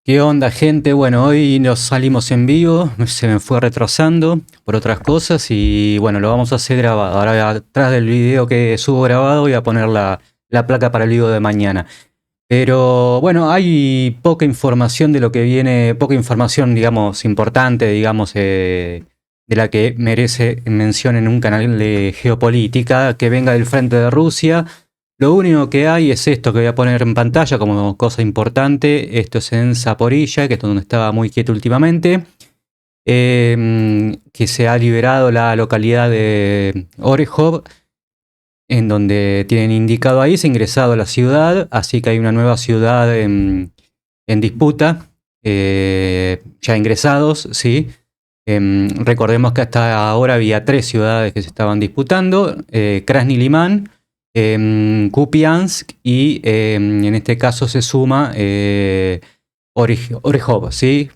¿Qué onda, gente? Bueno, hoy nos salimos en vivo, se me fue retrasando por otras cosas y bueno, lo vamos a hacer grabado. Ahora atrás del video que subo grabado voy a poner la placa para el video de mañana. Pero bueno, hay poca información de lo que viene, poca información, digamos, importante, digamos, de la que merece mención en un canal de geopolítica que venga del frente de Rusia. Lo único que hay es esto que voy a poner en pantalla como cosa importante. Esto es en Zaporilla, que es donde estaba muy quieto últimamente. Que se ha liberado la localidad de Orehov, en donde tienen indicado ahí, se ha ingresado a la ciudad, así que hay una nueva ciudad en disputa, ya ingresados, ¿sí? Recordemos que hasta ahora había 3 ciudades que se estaban disputando, Krasny Liman, Kupiansk y en este caso se suma Orehov, ¿sí?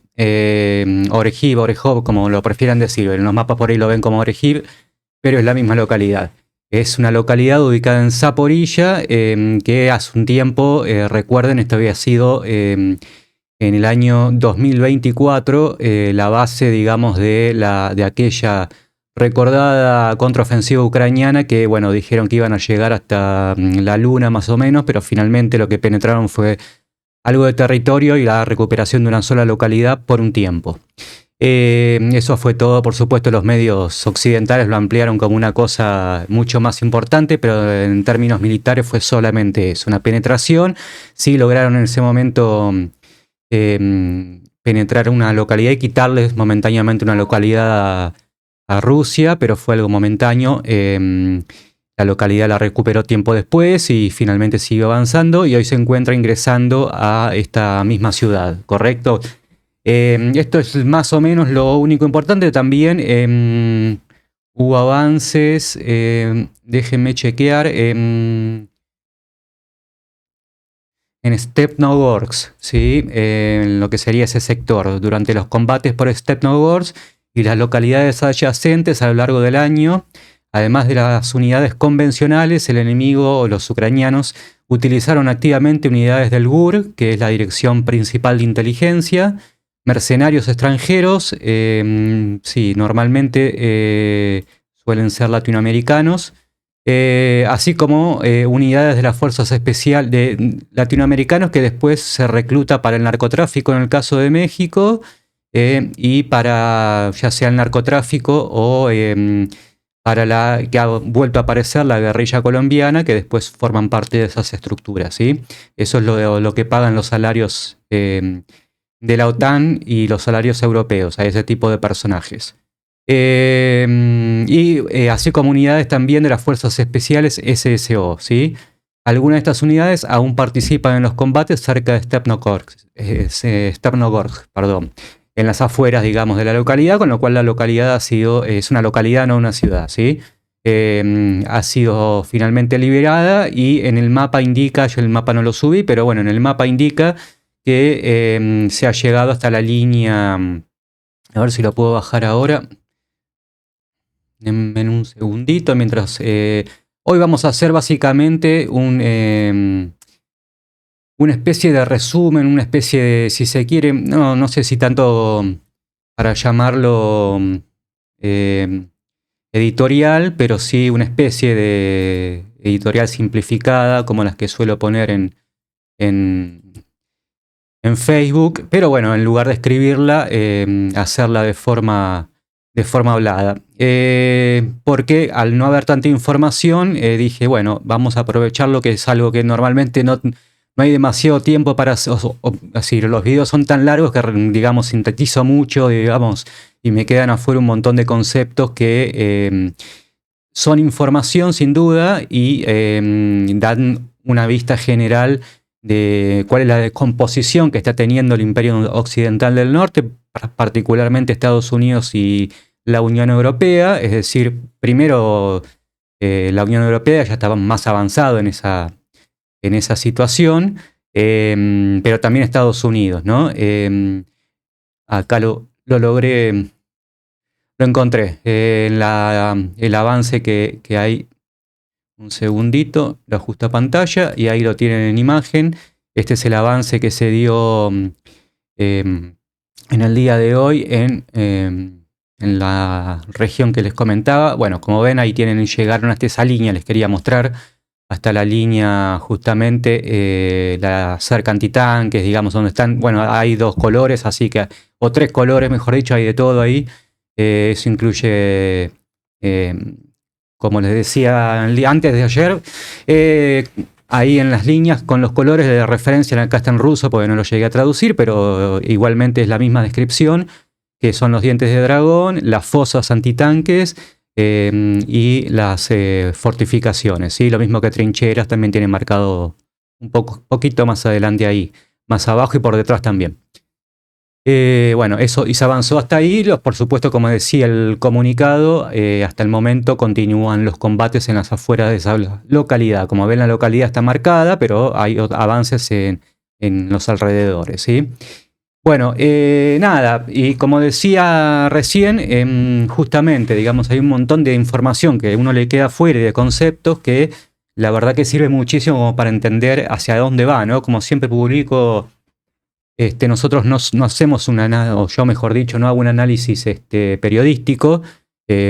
Orehov, como lo prefieran decir, en los mapas por ahí lo ven como Orehov, pero es la misma localidad. Es una localidad ubicada en Zaporilla, que hace un tiempo, recuerden, esto había sido en el año 2024 la base, digamos, de aquella recordada contraofensiva ucraniana que, bueno, dijeron que iban a llegar hasta la luna más o menos, pero finalmente lo que penetraron fue algo de territorio y la recuperación de una sola localidad por un tiempo. Eso fue todo, por supuesto, los medios occidentales lo ampliaron como una cosa mucho más importante, pero en términos militares fue solamente eso, una penetración. Sí lograron en ese momento penetrar una localidad y quitarles momentáneamente una localidad a Rusia, pero fue algo momentáneo. La localidad la recuperó tiempo después y finalmente siguió avanzando y hoy se encuentra ingresando a esta misma ciudad, ¿correcto? Esto es más o menos lo único importante. También hubo avances, déjenme chequear, en Stepnogorsk, ¿sí? En lo que sería ese sector, durante los combates por Stepnogorsk y las localidades adyacentes a lo largo del año. Además de las unidades convencionales, el enemigo o los ucranianos utilizaron activamente unidades del GUR, que es la Dirección Principal de Inteligencia, mercenarios extranjeros, sí, normalmente suelen ser latinoamericanos, así como unidades de las fuerzas especiales de latinoamericanos que después se recluta para el narcotráfico en el caso de México, y para ya sea el narcotráfico o para la que ha vuelto a aparecer la guerrilla colombiana, que después forman parte de esas estructuras, ¿sí? Eso es lo que pagan los salarios de la OTAN y los salarios europeos a ese tipo de personajes. Así como unidades también de las fuerzas especiales SSO, ¿sí? Algunas de estas unidades aún participan en los combates cerca de Stepnogorsk, perdón, en las afueras, digamos, de la localidad, con lo cual la localidad es una localidad, no una ciudad, ¿sí? Ha sido finalmente liberada y en el mapa indica, yo el mapa no lo subí, pero bueno, en el mapa indica que se ha llegado hasta la línea, a ver si lo puedo bajar ahora, en un segundito, mientras hoy vamos a hacer básicamente una especie de resumen, una especie de, si se quiere, no sé si tanto para llamarlo editorial, pero sí una especie de editorial simplificada, como las que suelo poner en Facebook, pero bueno, en lugar de escribirla, hacerla de forma hablada. Porque al no haber tanta información, dije, bueno, vamos a aprovecharlo, que es algo que normalmente no hay demasiado tiempo para hacer. Así, los videos son tan largos que, digamos, sintetizo mucho, digamos, y me quedan afuera un montón de conceptos que son información sin duda y dan una vista general de cuál es la descomposición que está teniendo el Imperio Occidental del Norte, particularmente Estados Unidos y la Unión Europea. Es decir, primero la Unión Europea ya estaba más avanzado en esa situación, pero también Estados Unidos, ¿no? Acá lo logré, lo encontré, el avance que hay. Un segundito, lo ajusto a pantalla y ahí lo tienen en imagen. Este es el avance que se dio en el día de hoy en la región que les comentaba. Bueno, como ven, ahí llegaron hasta esa línea, les quería mostrar, hasta la línea justamente, la cerca antitanques, digamos, donde están, bueno, hay 2 colores, así que, o 3 colores, mejor dicho, hay de todo ahí. Eso incluye, como les decía antes de ayer, ahí en las líneas con los colores de referencia, acá está en ruso porque no lo llegué a traducir, pero igualmente es la misma descripción, que son los dientes de dragón, las fosas antitanques y las fortificaciones, ¿sí? Lo mismo que trincheras también tienen marcado un poquito más adelante ahí, más abajo y por detrás también. Bueno, eso, y se avanzó hasta ahí. Por supuesto, como decía el comunicado, hasta el momento continúan los combates en las afueras de esa localidad. Como ven, la localidad está marcada, pero hay avances en los alrededores, ¿sí? Bueno, nada, y como decía recién, justamente, digamos, hay un montón de información que a uno le queda fuera y de conceptos que la verdad que sirve muchísimo como para entender hacia dónde va, ¿no? Como siempre publico, nosotros no hacemos o yo mejor dicho, no hago un análisis periodístico,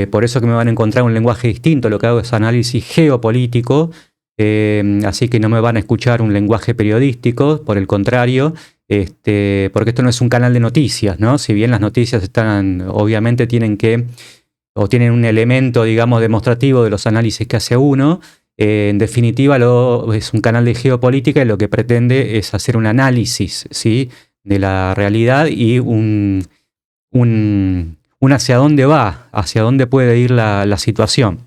por eso que me van a encontrar un lenguaje distinto, lo que hago es análisis geopolítico, así que no me van a escuchar un lenguaje periodístico, por el contrario, porque esto no es un canal de noticias, ¿no? Si bien las noticias están, obviamente tienen un elemento, digamos, demostrativo de los análisis que hace uno, en definitiva es un canal de geopolítica y lo que pretende es hacer un análisis, ¿sí?, de la realidad y un hacia dónde va, hacia dónde puede ir la situación.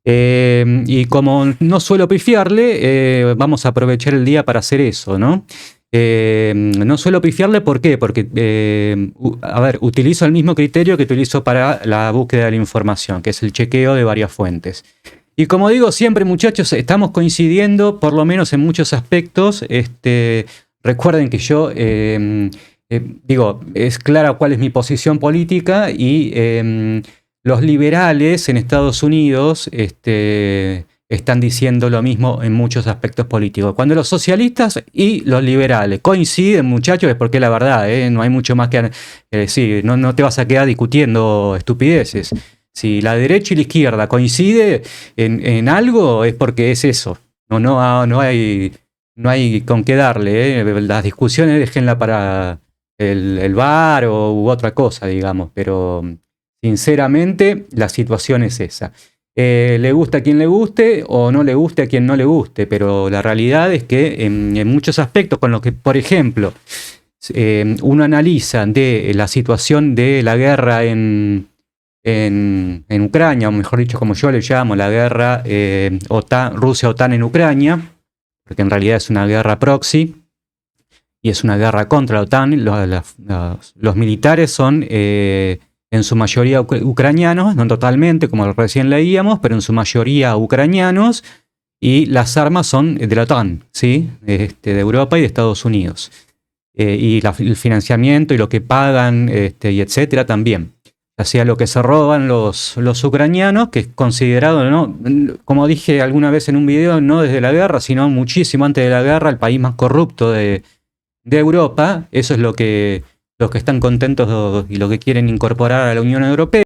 Y como no suelo pifiarle, vamos a aprovechar el día para hacer eso, ¿no? No suelo pifiarle, ¿por qué? Porque, a ver, utilizo el mismo criterio que utilizo para la búsqueda de la información, que es el chequeo de varias fuentes. Y como digo siempre, muchachos, estamos coincidiendo, por lo menos en muchos aspectos. Recuerden que yo, digo, es clara cuál es mi posición política y los liberales en Estados Unidos están diciendo lo mismo en muchos aspectos políticos. Cuando los socialistas y los liberales coinciden, muchachos, es porque es la verdad, no hay mucho más que decir, no te vas a quedar discutiendo estupideces. Si la derecha y la izquierda coinciden en algo, es porque es eso. No hay con qué darle. Las discusiones déjenla para el bar u otra cosa, digamos. Pero sinceramente la situación es esa. Le gusta a quien le guste o no le guste a quien no le guste, pero la realidad es que en muchos aspectos con los que, por ejemplo, uno analiza de la situación de la guerra en Ucrania, o mejor dicho, como yo le llamo, la guerra Rusia-OTAN en Ucrania, porque en realidad es una guerra proxy y es una guerra contra la OTAN. Los militares son en su mayoría ucranianos, no totalmente, como recién leíamos, pero en su mayoría ucranianos, y las armas son de la OTAN, ¿sí? De Europa y de Estados Unidos. Y el financiamiento y lo que pagan, y etcétera, también. Hacia lo que se roban los ucranianos, que es considerado, ¿no?, como dije alguna vez en un video, no desde la guerra, sino muchísimo antes de la guerra, el país más corrupto de Europa. Eso es los que están contentos y lo que quieren incorporar a la Unión Europea.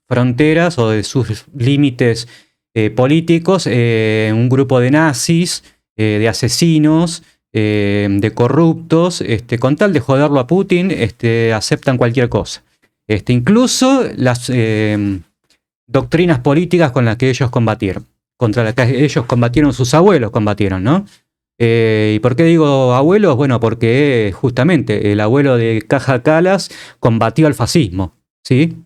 Fronteras o de sus límites políticos, un grupo de nazis, de asesinos, de corruptos, con tal de joderlo a Putin, aceptan cualquier cosa. Incluso las doctrinas políticas con las que ellos combatieron, contra las que ellos combatieron, sus abuelos combatieron, ¿no? ¿Y por qué digo abuelos? Bueno, porque justamente el abuelo de Kaja Kallas combatió al fascismo, ¿sí?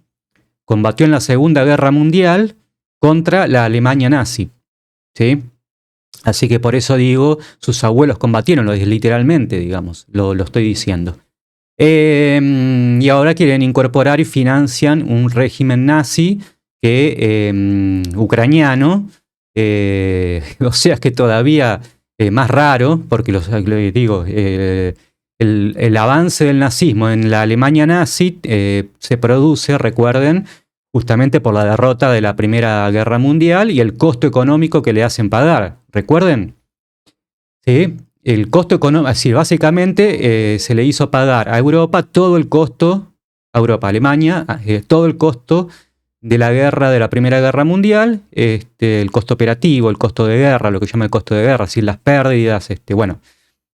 Combatió en la Segunda Guerra Mundial contra la Alemania nazi, ¿sí? Así que por eso digo, sus abuelos combatieron, literalmente, digamos, lo estoy diciendo. Y ahora quieren incorporar y financian un régimen nazi ucraniano, o sea, es que todavía más raro, porque digo, el avance del nazismo en la Alemania nazi se produce, recuerden, justamente por la derrota de la Primera Guerra Mundial y el costo económico que le hacen pagar. ¿Recuerden? ¿Sí? El costo económico, es decir, básicamente se le hizo pagar a Europa todo el costo, a Europa, Alemania, todo el costo de la guerra, de la Primera Guerra Mundial, el costo operativo, el costo de guerra, lo que se llama el costo de guerra, es decir, las pérdidas, bueno,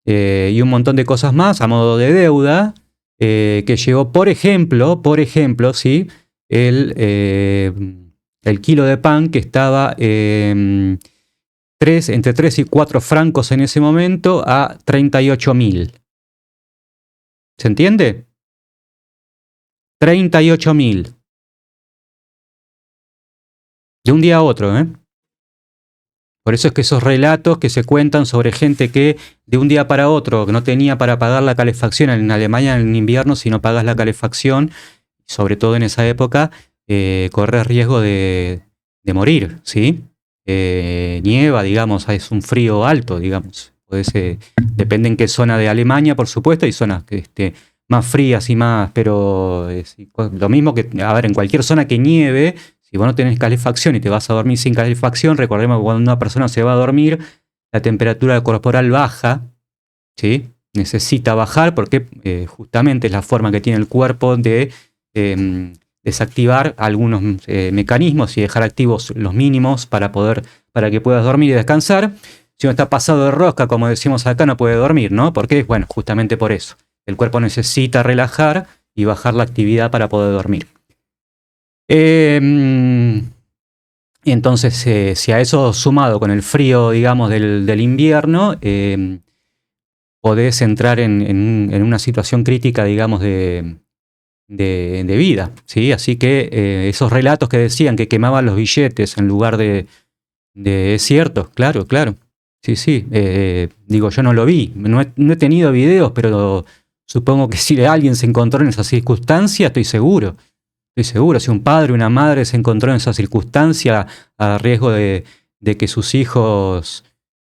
y un montón de cosas más a modo de deuda, que llegó, por ejemplo, ¿sí? El kilo de pan que estaba entre 3 y 4 francos en ese momento a 38.000. ¿Se entiende? 38.000. De un día a otro, ¿eh? Por eso es que esos relatos que se cuentan sobre gente que de un día para otro, que no tenía para pagar la calefacción en Alemania en invierno, si no pagas la calefacción, sobre todo en esa época, corres riesgo de morir, ¿sí? Nieva, digamos, es un frío alto, digamos. Depende en qué zona de Alemania, por supuesto, hay zonas más frías y más, pero lo mismo que, a ver, en cualquier zona que nieve, si vos no tenés calefacción y te vas a dormir sin calefacción, recordemos que cuando una persona se va a dormir, la temperatura corporal baja, ¿sí? Necesita bajar porque justamente es la forma que tiene el cuerpo de desactivar algunos mecanismos y dejar activos los mínimos para que puedas dormir y descansar. Si uno está pasado de rosca, como decimos acá, no puede dormir, ¿no? ¿Por qué? Bueno, justamente por eso. El cuerpo necesita relajar y bajar la actividad para poder dormir. Entonces, si a eso sumado con el frío, digamos, del invierno, podés entrar en una situación crítica, digamos, de vida, ¿sí? Así que esos relatos que decían que quemaban los billetes en lugar es cierto, claro, claro. Sí, sí. Digo, yo no lo vi, no he tenido videos, pero supongo que si alguien se encontró en esa circunstancia, estoy seguro. Estoy seguro, si un padre o una madre se encontró en esa circunstancia a riesgo de que sus hijos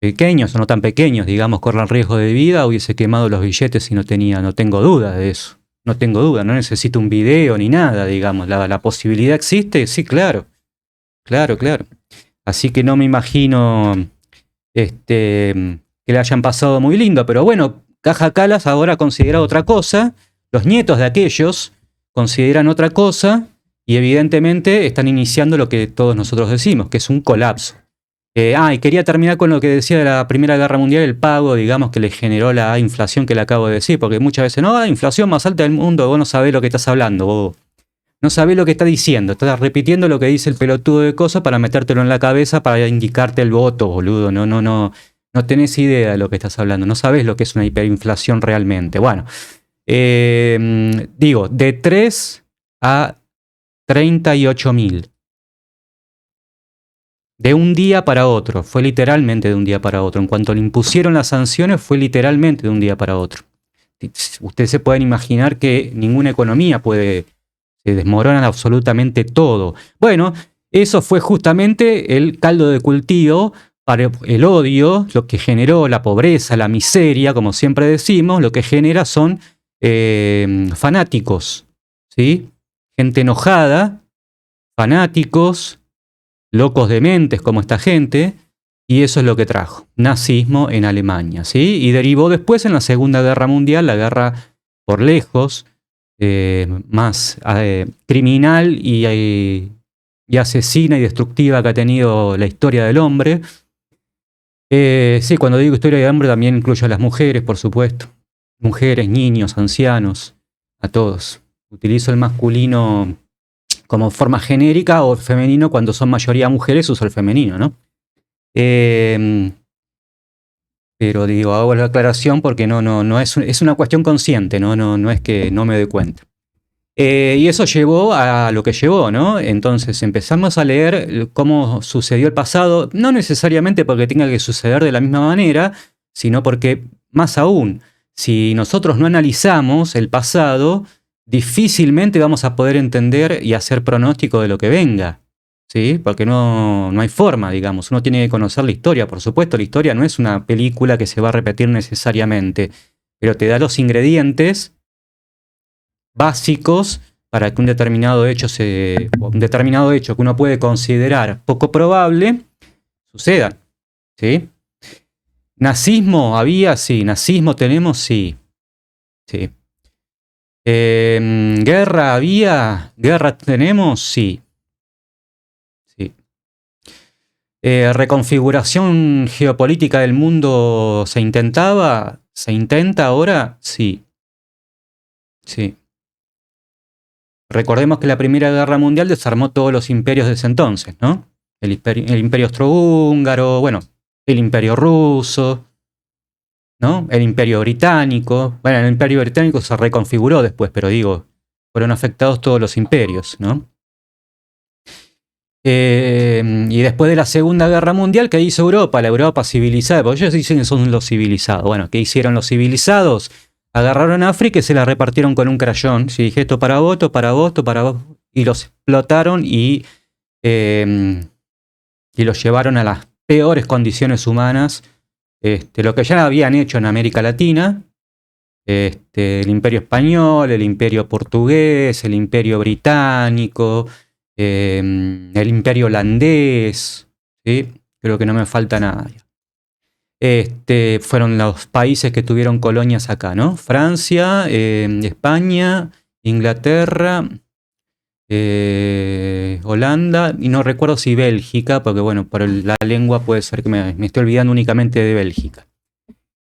pequeños o no tan pequeños, digamos, corran riesgo de vida, hubiese quemado los billetes y no tengo duda de eso. No tengo duda, no necesito un video ni nada, digamos. ¿La posibilidad existe? Sí, claro. Claro, claro. Así que no me imagino que le hayan pasado muy lindo, pero bueno, Caja Calas ahora considera otra cosa. Los nietos de aquellos consideran otra cosa y evidentemente están iniciando lo que todos nosotros decimos, que es un colapso. Y quería terminar con lo que decía de la Primera Guerra Mundial, el pago, digamos, que le generó la inflación que le acabo de decir, porque muchas veces, no, inflación más alta del mundo, vos no sabés lo que estás hablando, vos no sabés lo que está diciendo, estás repitiendo lo que dice el pelotudo de cosas para metértelo en la cabeza, para indicarte el voto, boludo, no tenés idea de lo que estás hablando, no sabés lo que es una hiperinflación realmente. Bueno, digo, de 3 a 38.000. De un día para otro, fue literalmente de un día para otro. En cuanto le impusieron las sanciones, fue literalmente de un día para otro. Ustedes se pueden imaginar que ninguna economía se desmorona absolutamente todo. Bueno, eso fue justamente el caldo de cultivo para el odio, lo que generó la pobreza, la miseria, como siempre decimos, lo que genera son fanáticos, ¿sí? Gente enojada, fanáticos, locos dementes como esta gente, y eso es lo que trajo nazismo en Alemania, ¿sí? Y derivó después en la Segunda Guerra Mundial, la guerra por lejos más criminal y asesina y destructiva que ha tenido la historia del hombre. Sí, cuando digo historia del hombre también incluyo a las mujeres, por supuesto. Mujeres, niños, ancianos, a todos. Utilizo el masculino como forma genérica o femenino cuando son mayoría mujeres, uso el femenino, ¿no? Pero digo, hago la aclaración porque no es una cuestión consciente, no es que no me doy cuenta. Y eso llevó a lo que llevó, ¿no? Entonces empezamos a leer cómo sucedió el pasado, no necesariamente porque tenga que suceder de la misma manera, sino porque, más aún, si nosotros no analizamos el pasado, difícilmente vamos a poder entender y hacer pronóstico de lo que venga, ¿sí? Porque no hay forma, digamos. Uno tiene que conocer la historia. Por supuesto, la historia no es una película que se va a repetir necesariamente, pero te da los ingredientes básicos para que un determinado hecho que uno puede considerar poco probable suceda. ¿Sí? ¿Nazismo había? Sí. ¿Nazismo tenemos? Sí. Sí. ¿Guerra había? ¿Guerra tenemos? Sí. Sí. ¿Reconfiguración geopolítica del mundo se intentaba? ¿Se intenta ahora? Sí. Sí. Recordemos que la Primera Guerra Mundial desarmó todos los imperios de ese entonces, ¿no? El imperio austrohúngaro, bueno, el imperio ruso, ¿no? El imperio británico. Bueno, el imperio británico se reconfiguró después, pero digo, fueron afectados todos los imperios, ¿no? Y después de la Segunda Guerra Mundial, ¿qué hizo Europa? La Europa civilizada, porque ellos dicen que son los civilizados. Bueno, ¿qué hicieron los civilizados? Agarraron a África y se la repartieron con un crayón. Sí, dije esto para vos, esto para vos, esto para vos. Y los explotaron y los llevaron a las peores condiciones humanas. Lo que ya habían hecho en América Latina. El imperio español, el imperio portugués, el imperio británico, el imperio holandés, ¿sí? Creo que no me falta nada. Fueron los países que tuvieron colonias acá, ¿no? Francia, España, Inglaterra, Holanda, y no recuerdo si Bélgica, porque bueno, por la lengua puede ser que me estoy olvidando únicamente de Bélgica.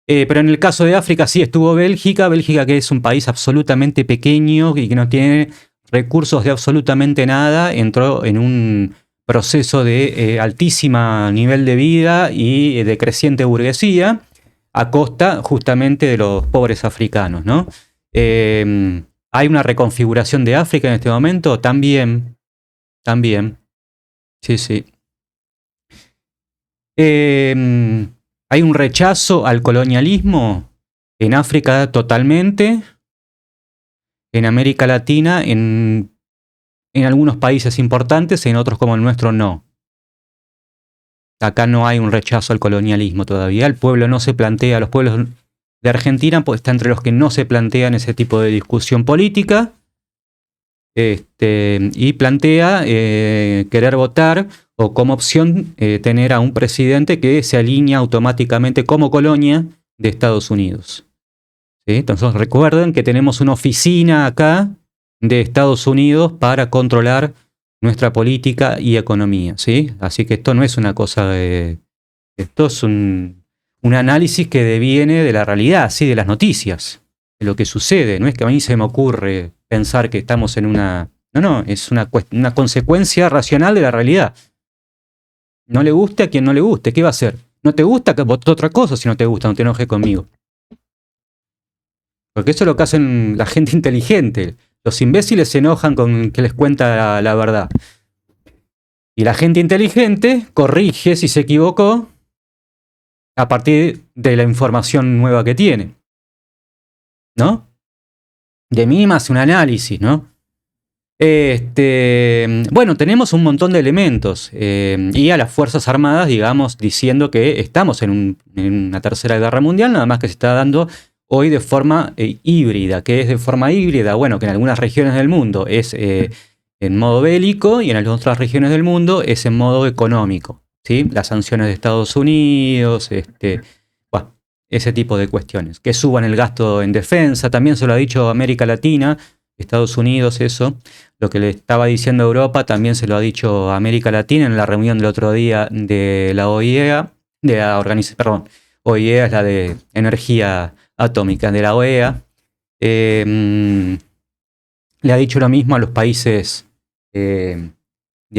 Pero en el caso de África sí estuvo Bélgica, que es un país absolutamente pequeño y que no tiene recursos de absolutamente nada, entró en un proceso de altísima nivel de vida y de creciente burguesía a costa justamente de los pobres africanos, ¿no? ¿Hay una reconfiguración de África en este momento? También. Sí, sí. ¿Hay un rechazo al colonialismo? En África totalmente. En América Latina, en algunos países importantes, en otros como el nuestro no. Acá no hay un rechazo al colonialismo todavía. El pueblo no se plantea, los pueblos de Argentina pues, está entre los que no se plantean ese tipo de discusión política. Y plantea querer votar o como opción tener a un presidente que se alinea automáticamente como colonia de Estados Unidos. ¿Sí? Entonces recuerden que tenemos una oficina acá de Estados Unidos para controlar nuestra política y economía. ¿Sí? Así que esto no es una cosa de... Esto es un análisis que deviene de la realidad, ¿sí? De las noticias, de lo que sucede. No es que a mí se me ocurre pensar que estamos en una... No, es una consecuencia racional de la realidad. No le guste a quien no le guste, ¿qué va a hacer? ¿No te gusta? Que vote otra cosa si no te gusta, no te enojes conmigo. Porque eso es lo que hacen la gente inteligente. Los imbéciles se enojan con que les cuenta la verdad. Y la gente inteligente corrige si se equivocó a partir de la información nueva que tiene. ¿No? De mínima hace un análisis, ¿no? Bueno, tenemos un montón de elementos y a las Fuerzas Armadas, digamos, diciendo que estamos en una tercera guerra mundial, nada más que se está dando hoy de forma híbrida. ¿Qué es de forma híbrida? Bueno, que en algunas regiones del mundo es en modo bélico y en otras regiones del mundo es en modo económico, ¿sí? Las sanciones de Estados Unidos, bueno, ese tipo de cuestiones. Que suban el gasto en defensa, también se lo ha dicho América Latina, Estados Unidos, eso. Lo que le estaba diciendo a Europa también se lo ha dicho a América Latina en la reunión del otro día de la OIEA, de la organización, perdón, OIEA es la de energía atómica, de la OEA. Le ha dicho lo mismo a los países de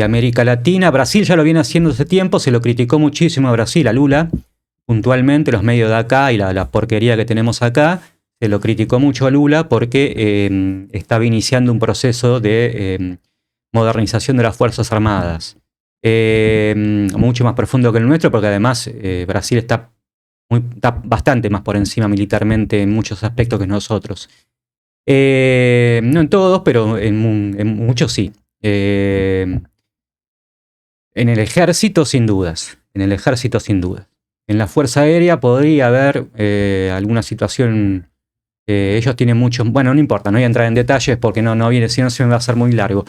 América Latina. Brasil ya lo viene haciendo hace tiempo, se lo criticó muchísimo a Brasil, a Lula, puntualmente, los medios de acá y la porquería que tenemos acá. Se lo criticó mucho a Lula porque estaba iniciando un proceso de modernización de las Fuerzas Armadas. Mucho más profundo que el nuestro, porque además Brasil está bastante más por encima militarmente en muchos aspectos que nosotros. No en todos, pero en muchos sí. En el ejército, sin dudas. En el ejército, sin dudas. En la Fuerza Aérea podría haber alguna situación Ellos tienen muchos, bueno, no importa, no voy a entrar en detalles porque no viene, si no se me va a hacer muy largo.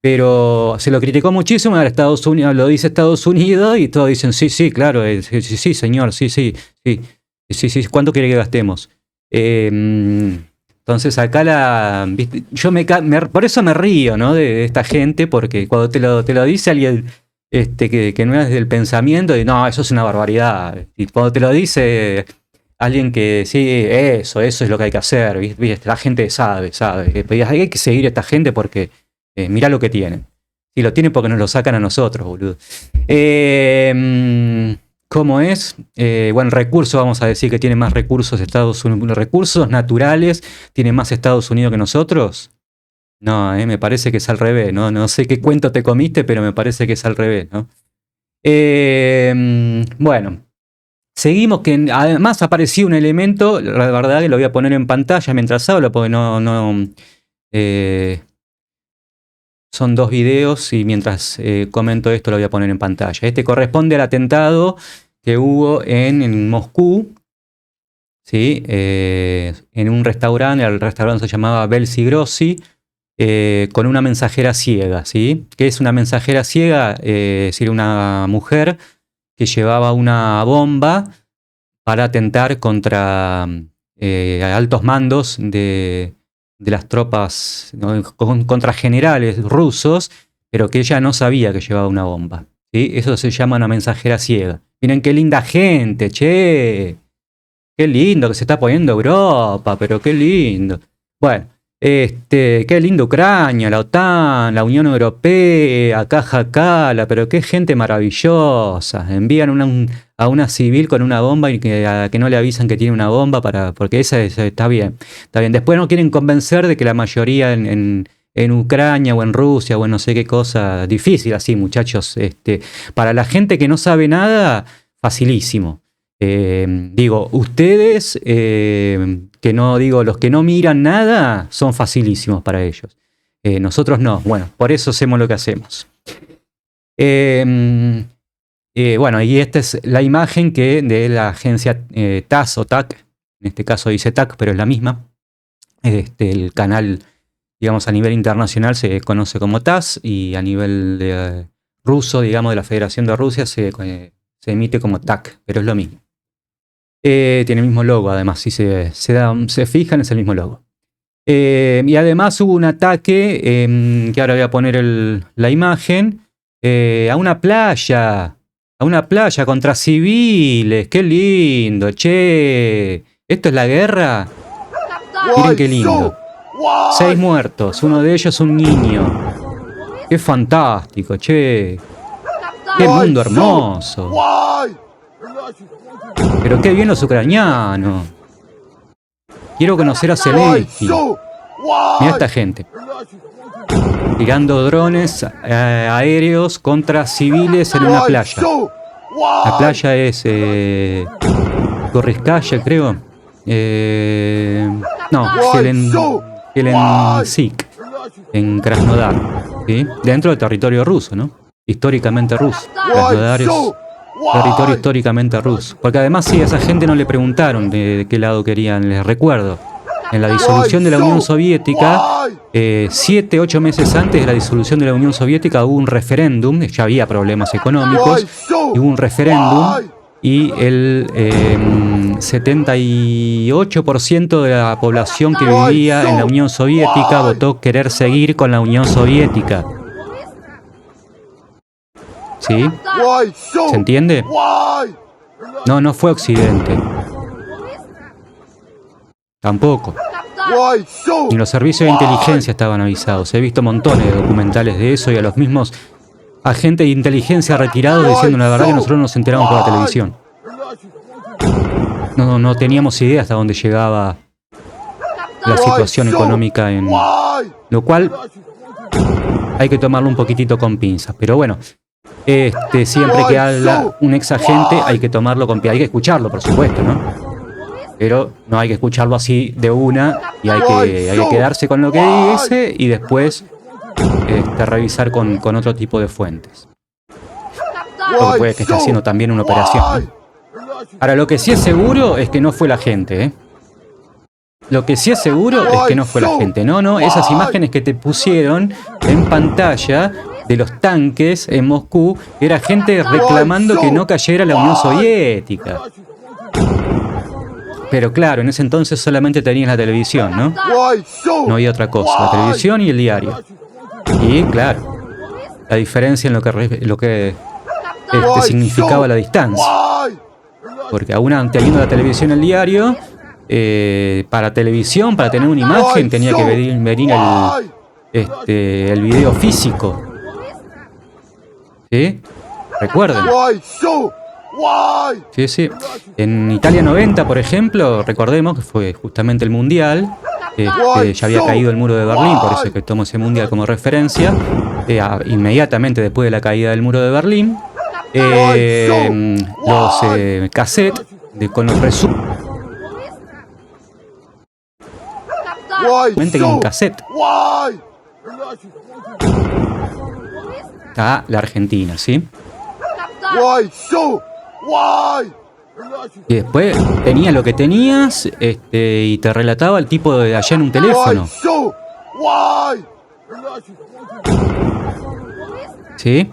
Pero se lo criticó muchísimo, ahora Estados Unidos, lo dice Estados Unidos y todos dicen, sí, claro, sí, señor, sí, ¿cuánto quiere que gastemos? Entonces acá ¿viste? Yo por eso me río, ¿no? De esta gente, porque cuando te lo dice alguien que no es del pensamiento, y no, eso es una barbaridad. Y cuando te lo dice alguien que sí, eso es lo que hay que hacer, ¿viste? La gente sabe. Hay que seguir a esta gente porque mirá lo que tienen. Si lo tienen porque nos lo sacan a nosotros, boludo. ¿Cómo es? Bueno, recursos, vamos a decir que tiene más recursos Estados Unidos. Recursos naturales, tiene más Estados Unidos que nosotros. No, me parece que es al revés, ¿no? No sé qué cuento te comiste, pero me parece que es al revés, ¿no? Bueno, seguimos que además apareció un elemento, la verdad que lo voy a poner en pantalla mientras hablo, porque son dos videos y mientras comento esto lo voy a poner en pantalla. Este corresponde al atentado que hubo en Moscú, ¿sí? En un restaurante, el restaurante se llamaba Belsi Grossi, con una mensajera ciega, ¿sí? ¿Qué es una mensajera ciega? Es decir, una mujer que llevaba una bomba para atentar contra altos mandos de las tropas, ¿no? Contra generales rusos, pero que ella no sabía que llevaba una bomba, ¿sí? Eso se llama una mensajera ciega. Miren qué linda gente, che. Qué lindo que se está poniendo Europa, pero qué lindo. Bueno, qué lindo Ucrania, la OTAN, la Unión Europea, Caja Cala, pero qué gente maravillosa. Envían a una civil con una bomba y a que no le avisan que tiene una bomba porque esa está bien. Está bien. Después no quieren convencer de que la mayoría en Ucrania o en Rusia o en no sé qué cosa, difícil así, muchachos. Para la gente que no sabe nada, facilísimo. Digo, ustedes, que no digo, los que no miran nada, son facilísimos para ellos. Nosotros no. Bueno, por eso hacemos lo que hacemos. Bueno, y esta es la imagen de la agencia TASS o TAC. En este caso dice TAC, pero es la misma. El canal, digamos, a nivel internacional se conoce como TASS y a nivel ruso, digamos, de la Federación de Rusia se emite como TAC, pero es lo mismo. Tiene el mismo logo, además, si se fijan, es el mismo logo. Y además hubo un ataque, que ahora voy a poner la imagen, a una playa contra civiles. ¡Qué lindo, che! ¿Esto es la guerra? Miren qué lindo. 6 muertos, uno de ellos un niño. ¡Qué fantástico, che! ¡Qué mundo hermoso! Pero qué bien los ucranianos. Quiero conocer a Zelensky. Mira esta gente. Tirando drones aéreos contra civiles en una playa. La playa es Gorrizkaya, creo. No, Helensik, en Krasnodar. ¿Sí? Dentro del territorio ruso, ¿no? Históricamente ruso. Krasnodar es territorio históricamente ruso. Porque además, sí, a esa gente no le preguntaron de qué lado querían, les recuerdo. En la disolución de la Unión Soviética, 7, 8 meses antes de la disolución de la Unión Soviética hubo un referéndum, ya había problemas económicos, y hubo un referéndum y el 78% de la población que vivía en la Unión Soviética votó querer seguir con la Unión Soviética. ¿Sí? ¿Se entiende? No fue Occidente. Tampoco. Ni los servicios de inteligencia estaban avisados. He visto montones de documentales de eso y a los mismos agentes de inteligencia retirados diciendo la verdad que nosotros nos enteramos por la televisión. No teníamos idea hasta dónde llegaba la situación económica, lo cual hay que tomarlo un poquitito con pinzas. Pero bueno, siempre que habla un ex agente hay que tomarlo con pinzas. Hay que escucharlo, por supuesto, ¿no? Pero no hay que escucharlo así de una y hay que quedarse con lo que dice y después revisar con otro tipo de fuentes. Porque puede que esté haciendo también una operación, ¿no? Ahora, lo que sí es seguro es que no fue la gente, Lo que sí es seguro es que no fue la gente. No, esas imágenes que te pusieron en pantalla de los tanques en Moscú, era gente reclamando que no cayera la Unión Soviética. Pero claro, en ese entonces solamente tenías la televisión, ¿no? No había otra cosa, la televisión y el diario. Y claro, la diferencia en lo que significaba la distancia. Porque aún teniendo la televisión y el diario, para televisión, para tener una imagen, tenía que venir el video físico. ¿Sí? Recuerden. Sí. En Italia 90, por ejemplo, recordemos que fue justamente el Mundial. Ya había caído el muro de Berlín, por eso es que tomo ese Mundial como referencia. Inmediatamente después de la caída del muro de Berlín, los cassettes con los resúmenes en un cassette. Está la Argentina, ¿sí? Y después tenías lo que tenías, y te relataba el tipo de allá en un teléfono. ¿Sí?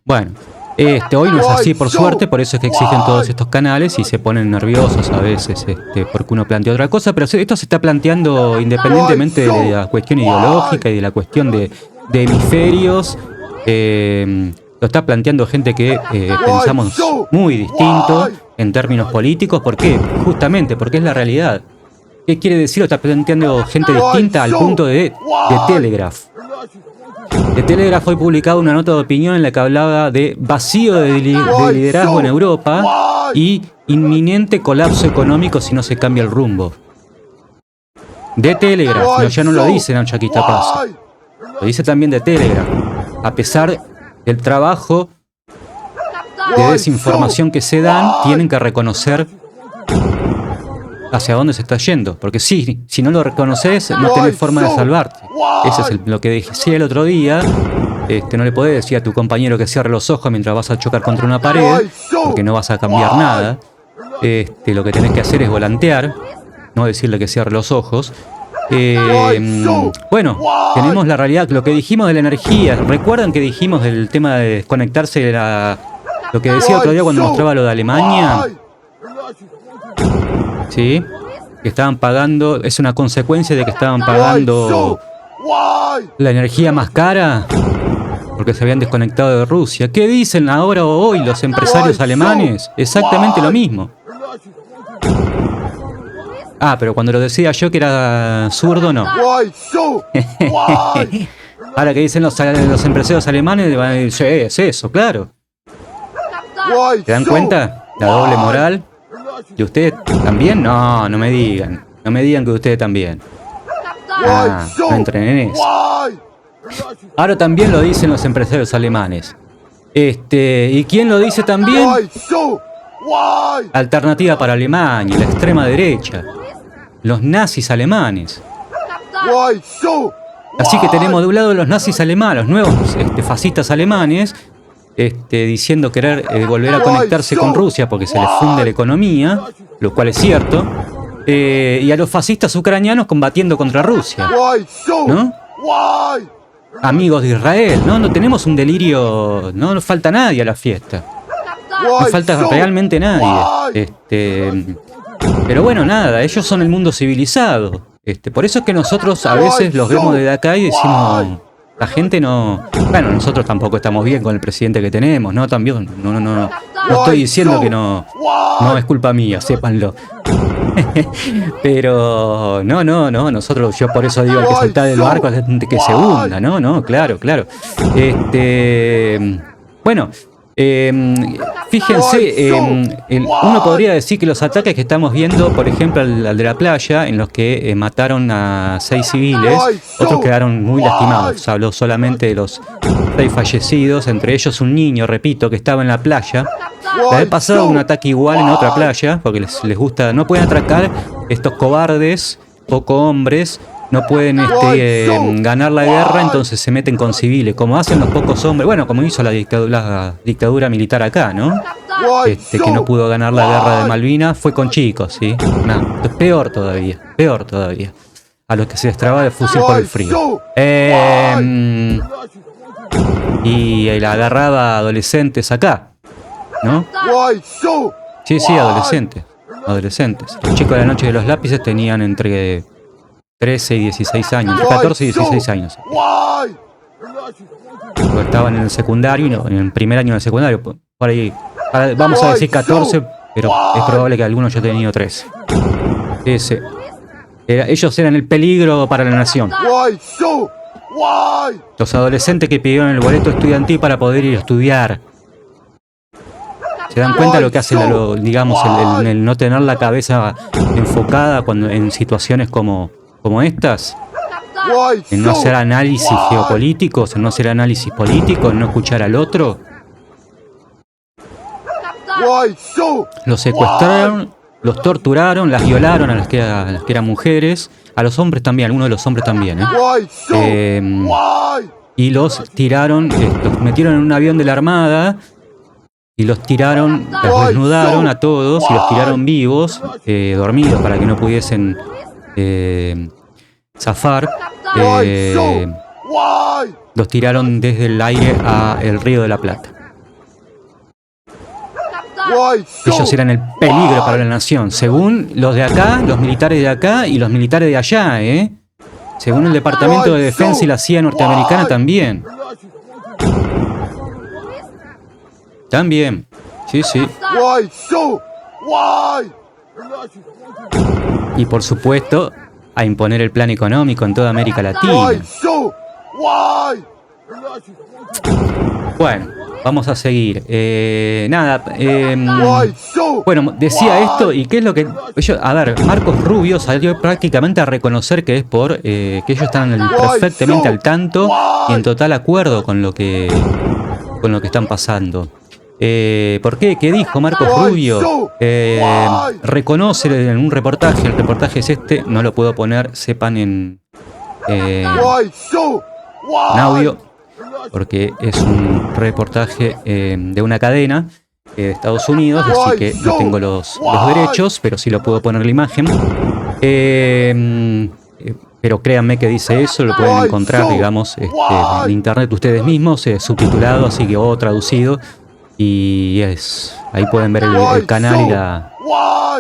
Bueno, hoy no es así, por suerte, por eso es que existen todos estos canales y se ponen nerviosos a veces, porque uno plantea otra cosa, pero esto se está planteando independientemente de la cuestión ideológica y de la cuestión de hemisferios. Lo está planteando gente que pensamos muy distinto en términos políticos. ¿Por qué? Justamente porque es la realidad. ¿Qué quiere decir? Lo está planteando gente distinta al punto de Telegraph. De Telegraph hoy publicado una nota de opinión en la que hablaba de vacío de liderazgo en Europa y inminente colapso económico si no se cambia el rumbo. De Telegraph, ya no lo dice Nacho Quitapazo. Lo dice también de Telegraph. A pesar del trabajo de desinformación que se dan, tienen que reconocer hacia dónde se está yendo. Porque si no lo reconoces, no tenés forma de salvarte. Eso es lo que decía el otro día. No le podés decir a tu compañero que cierre los ojos mientras vas a chocar contra una pared, porque no vas a cambiar nada. Lo que tenés que hacer es volantear, no decirle que cierre los ojos. Bueno, tenemos la realidad, lo que dijimos de la energía. ¿Recuerdan que dijimos del tema de desconectarse de lo que decía otro día cuando mostraba lo de Alemania? Sí, que estaban pagando, es una consecuencia de que estaban pagando la energía más cara porque se habían desconectado de Rusia. ¿Qué dicen ahora o hoy los empresarios alemanes? Exactamente lo mismo. Pero cuando lo decía yo que era zurdo, no. Ahora que dicen los empresarios alemanes, van a decir, sí, es eso, claro. ¿Se dan cuenta? La doble moral. ¿Y usted también? No me digan. No me digan que usted también. No entren en eso. Ahora también lo dicen los empresarios alemanes. ¿Y quién lo dice también? Alternativa para Alemania, la extrema derecha. Los nazis alemanes. Así que tenemos de un lado los nazis alemanes, los nuevos fascistas alemanes, diciendo querer volver a conectarse con Rusia porque se les funde la economía, lo cual es cierto, y a los fascistas ucranianos combatiendo contra Rusia, ¿no? Amigos de Israel, ¿no? No tenemos un delirio, no nos falta nadie a la fiesta. No falta realmente nadie. Pero bueno, nada, ellos son el mundo civilizado. Por eso es que nosotros a veces los vemos desde acá y decimos, la gente no... Bueno, nosotros tampoco estamos bien con el presidente que tenemos, ¿no? También, no estoy diciendo que no es culpa mía, sépanlo. Pero nosotros, yo por eso digo, el que salta del barco es que se hunda, ¿no? Claro. Bueno... fíjense, uno podría decir que los ataques que estamos viendo, por ejemplo, al de la playa, en los que mataron a 6 civiles, otros quedaron muy lastimados. Se habló solamente de los 6 fallecidos, entre ellos un niño, repito, que estaba en la playa. La vez pasada un ataque igual en otra playa, porque les gusta, no pueden atracar estos cobardes, poco hombres. No pueden ganar la guerra, entonces se meten con civiles, como hacen los pocos hombres, bueno, como hizo la dictadura militar acá, ¿no? que no pudo ganar la guerra de Malvinas, fue con chicos, ¿sí? No, peor todavía. A los que se les traba el fusil por el frío. Y la agarraba adolescentes acá, ¿no? Sí, adolescentes. Los chicos de la noche de los lápices tenían entre 13 y 16 años, entre 14 y 16 años. Estaban en el secundario, en el primer año del secundario, por ahí, vamos a decir 14, pero es probable que algunos ya tenido 13. Ellos eran el peligro para la nación. Los adolescentes que pidieron el boleto estudiantil para poder ir a estudiar. ¿Se dan cuenta lo que hace, el no tener la cabeza enfocada en situaciones como estas? En no hacer análisis geopolíticos, en no hacer análisis políticos, en no escuchar al otro. Los secuestraron, los torturaron, las violaron a las que eran mujeres, a los hombres también, algunos de los hombres también, y los tiraron, los metieron en un avión de la Armada y los tiraron, los desnudaron a todos y los tiraron vivos, dormidos, para que no pudiesen zafar. Los tiraron desde el aire al Río de la Plata. Ellos eran el peligro para la nación, según los de acá, los militares de acá y los militares de allá, según el Departamento de Defensa y la CIA norteamericana también. También, sí. Y por supuesto, a imponer el plan económico en toda América Latina. Bueno, vamos a seguir. Bueno, decía esto, y qué es lo que... a ver, Marcos Rubio salió prácticamente a reconocer que es que ellos están perfectamente al tanto y en total acuerdo con lo que están pasando. ¿Por qué? ¿Qué dijo Marcos Rubio? Reconoce en un reportaje, el reportaje es no lo puedo poner, sepan en audio, porque es un reportaje de una cadena de Estados Unidos, así que no tengo los derechos, pero sí lo puedo poner la imagen. Pero créanme que dice eso, lo pueden encontrar, digamos, en internet ustedes mismos, subtitulado, así que o traducido. Y ahí pueden ver el canal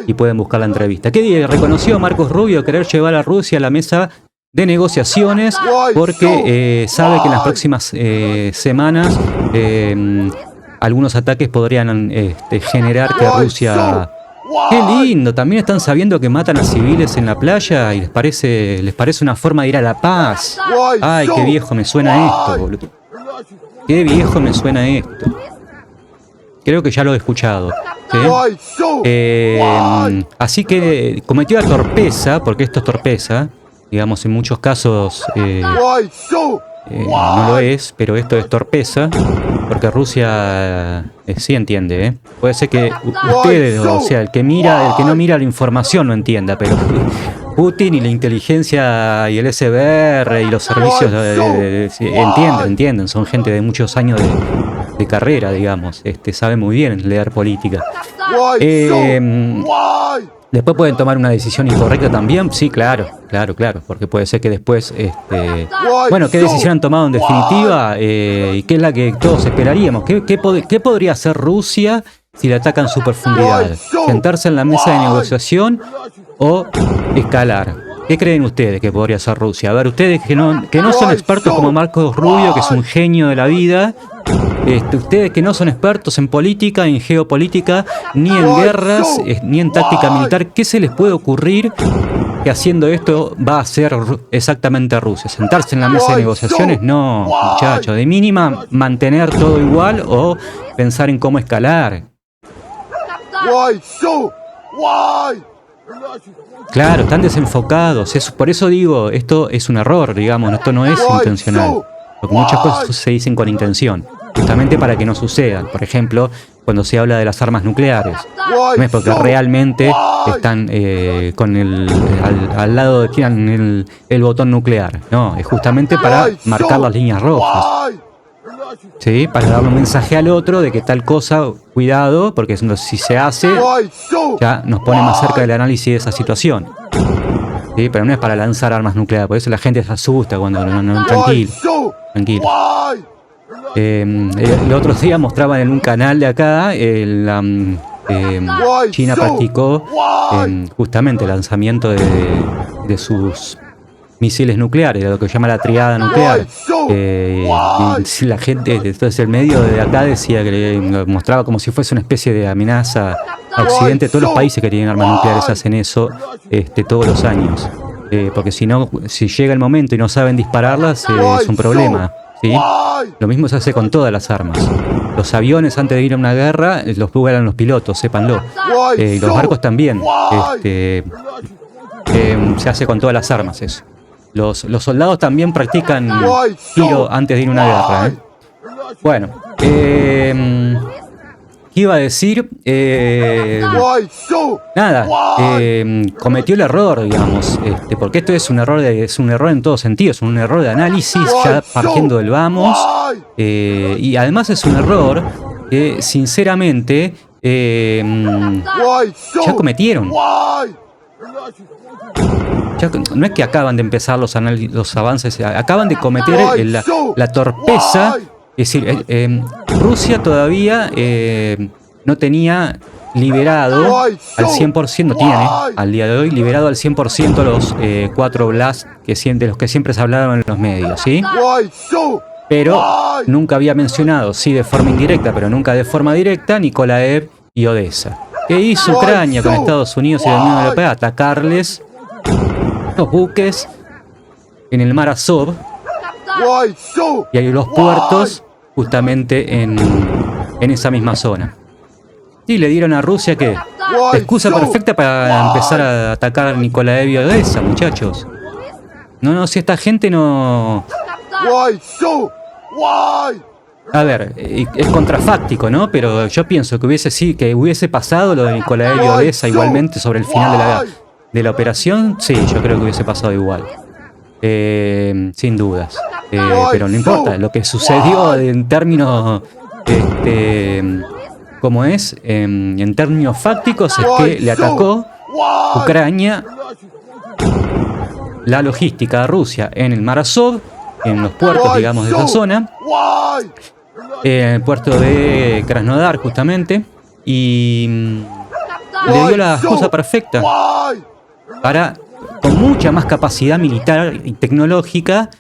y pueden buscar la entrevista. ¿Qué reconoció Marcos Rubio querer llevar a Rusia a la mesa de negociaciones? Porque sabe que en las próximas semanas algunos ataques podrían generar que Rusia... ¡Qué lindo! También están sabiendo que matan a civiles en la playa y les parece una forma de ir a la paz. ¡Ay, qué viejo me suena esto, boludo! ¡Qué viejo me suena esto! Creo que ya lo he escuchado, ¿sí? Así que cometió la torpeza, porque esto es torpeza, digamos, en muchos casos no lo es, pero esto es torpeza, porque Rusia sí entiende, Puede ser que ustedes, o sea, el que no mira la información no entienda, pero Putin y la inteligencia y el SBR y los servicios entienden, son gente de muchos años de carrera, digamos, sabe muy bien leer política. Después pueden tomar una decisión incorrecta también, sí, claro, porque puede ser que después, bueno, ¿qué decisión han tomado en definitiva? Y qué es la que todos esperaríamos. ¿Qué podría hacer Rusia si le atacan su profundidad? ¿Sentarse en la mesa de negociación o escalar? ¿Qué creen ustedes que podría hacer Rusia? A ver, ustedes que no son expertos como Marcos Rubio, que es un genio de la vida, ustedes que no son expertos en política, en geopolítica, ni en guerras, ni en táctica militar, ¿qué se les puede ocurrir que haciendo esto va a hacer exactamente Rusia? ¿Sentarse en la mesa de negociaciones? No, muchachos, de mínima mantener todo igual o pensar en cómo escalar. Claro, están desenfocados. Por eso digo, esto es un error, digamos, esto no es intencional. Porque muchas cosas se dicen con intención, justamente para que no sucedan. Por ejemplo, cuando se habla de las armas nucleares, no es porque realmente están al lado de quien el botón nuclear. No, es justamente para marcar las líneas rojas. ¿sí? Para darle un mensaje al otro de que tal cosa, cuidado, porque si se hace, ya nos pone más cerca del análisis de esa situación. ¿Sí? Pero no es para lanzar armas nucleares, por eso la gente se asusta cuando tranquilo. Tranquilo. El otro día mostraban en un canal de acá, China practicó justamente el lanzamiento de sus misiles nucleares, de lo que se llama la triada nuclear. Y la gente, entonces el medio de acá decía que lo mostraba como si fuese una especie de amenaza a Occidente. Todos los países que tienen armas nucleares hacen eso todos los años. Porque si no, si llega el momento y no saben dispararlas, es un problema. ¿Sí? Lo mismo se hace con todas las armas. Los aviones antes de ir a una guerra los vuelan los pilotos, sépanlo. Y los barcos también. Se hace con todas las armas eso. Los soldados también practican tiro antes de ir a una guerra. Bueno, ¿qué iba a decir? Nada, cometió el error, digamos, porque esto es un error en todo sentido, es un error de análisis, ya partiendo del vamos, y además es un error que sinceramente ya cometieron. No es que acaban de empezar los avances, acaban de cometer la torpeza. Es decir, Rusia todavía no tenía liberado al 100%, no tiene al día de hoy liberado al 100% los 4 Blast de los que siempre se hablaban en los medios, ¿sí? Pero nunca había mencionado, sí de forma indirecta, pero nunca de forma directa, Nikolaev y Odessa. ¿Qué hizo Ucrania con Estados Unidos y la Unión Europea? Atacarles los buques en el mar Azov y hay los puertos justamente en esa misma zona. Y le dieron a Rusia que excusa perfecta para empezar a atacar a Nikolaev y Odessa, muchachos. No, si esta gente no... A ver, es contrafáctico, ¿no? Pero yo pienso que hubiese pasado lo de Nikolaev y Odessa igualmente sobre el final de la operación. Sí, yo creo que hubiese pasado igual. Sin dudas. Pero no importa. Lo que sucedió en términos... ¿cómo es? En términos fácticos es que le atacó Ucrania la logística de Rusia en el mar Azov, en los puertos, digamos, de esa zona. El puerto de Krasnodar, justamente. Y le dio la excusa perfecta para, con mucha más capacidad militar y tecnológica,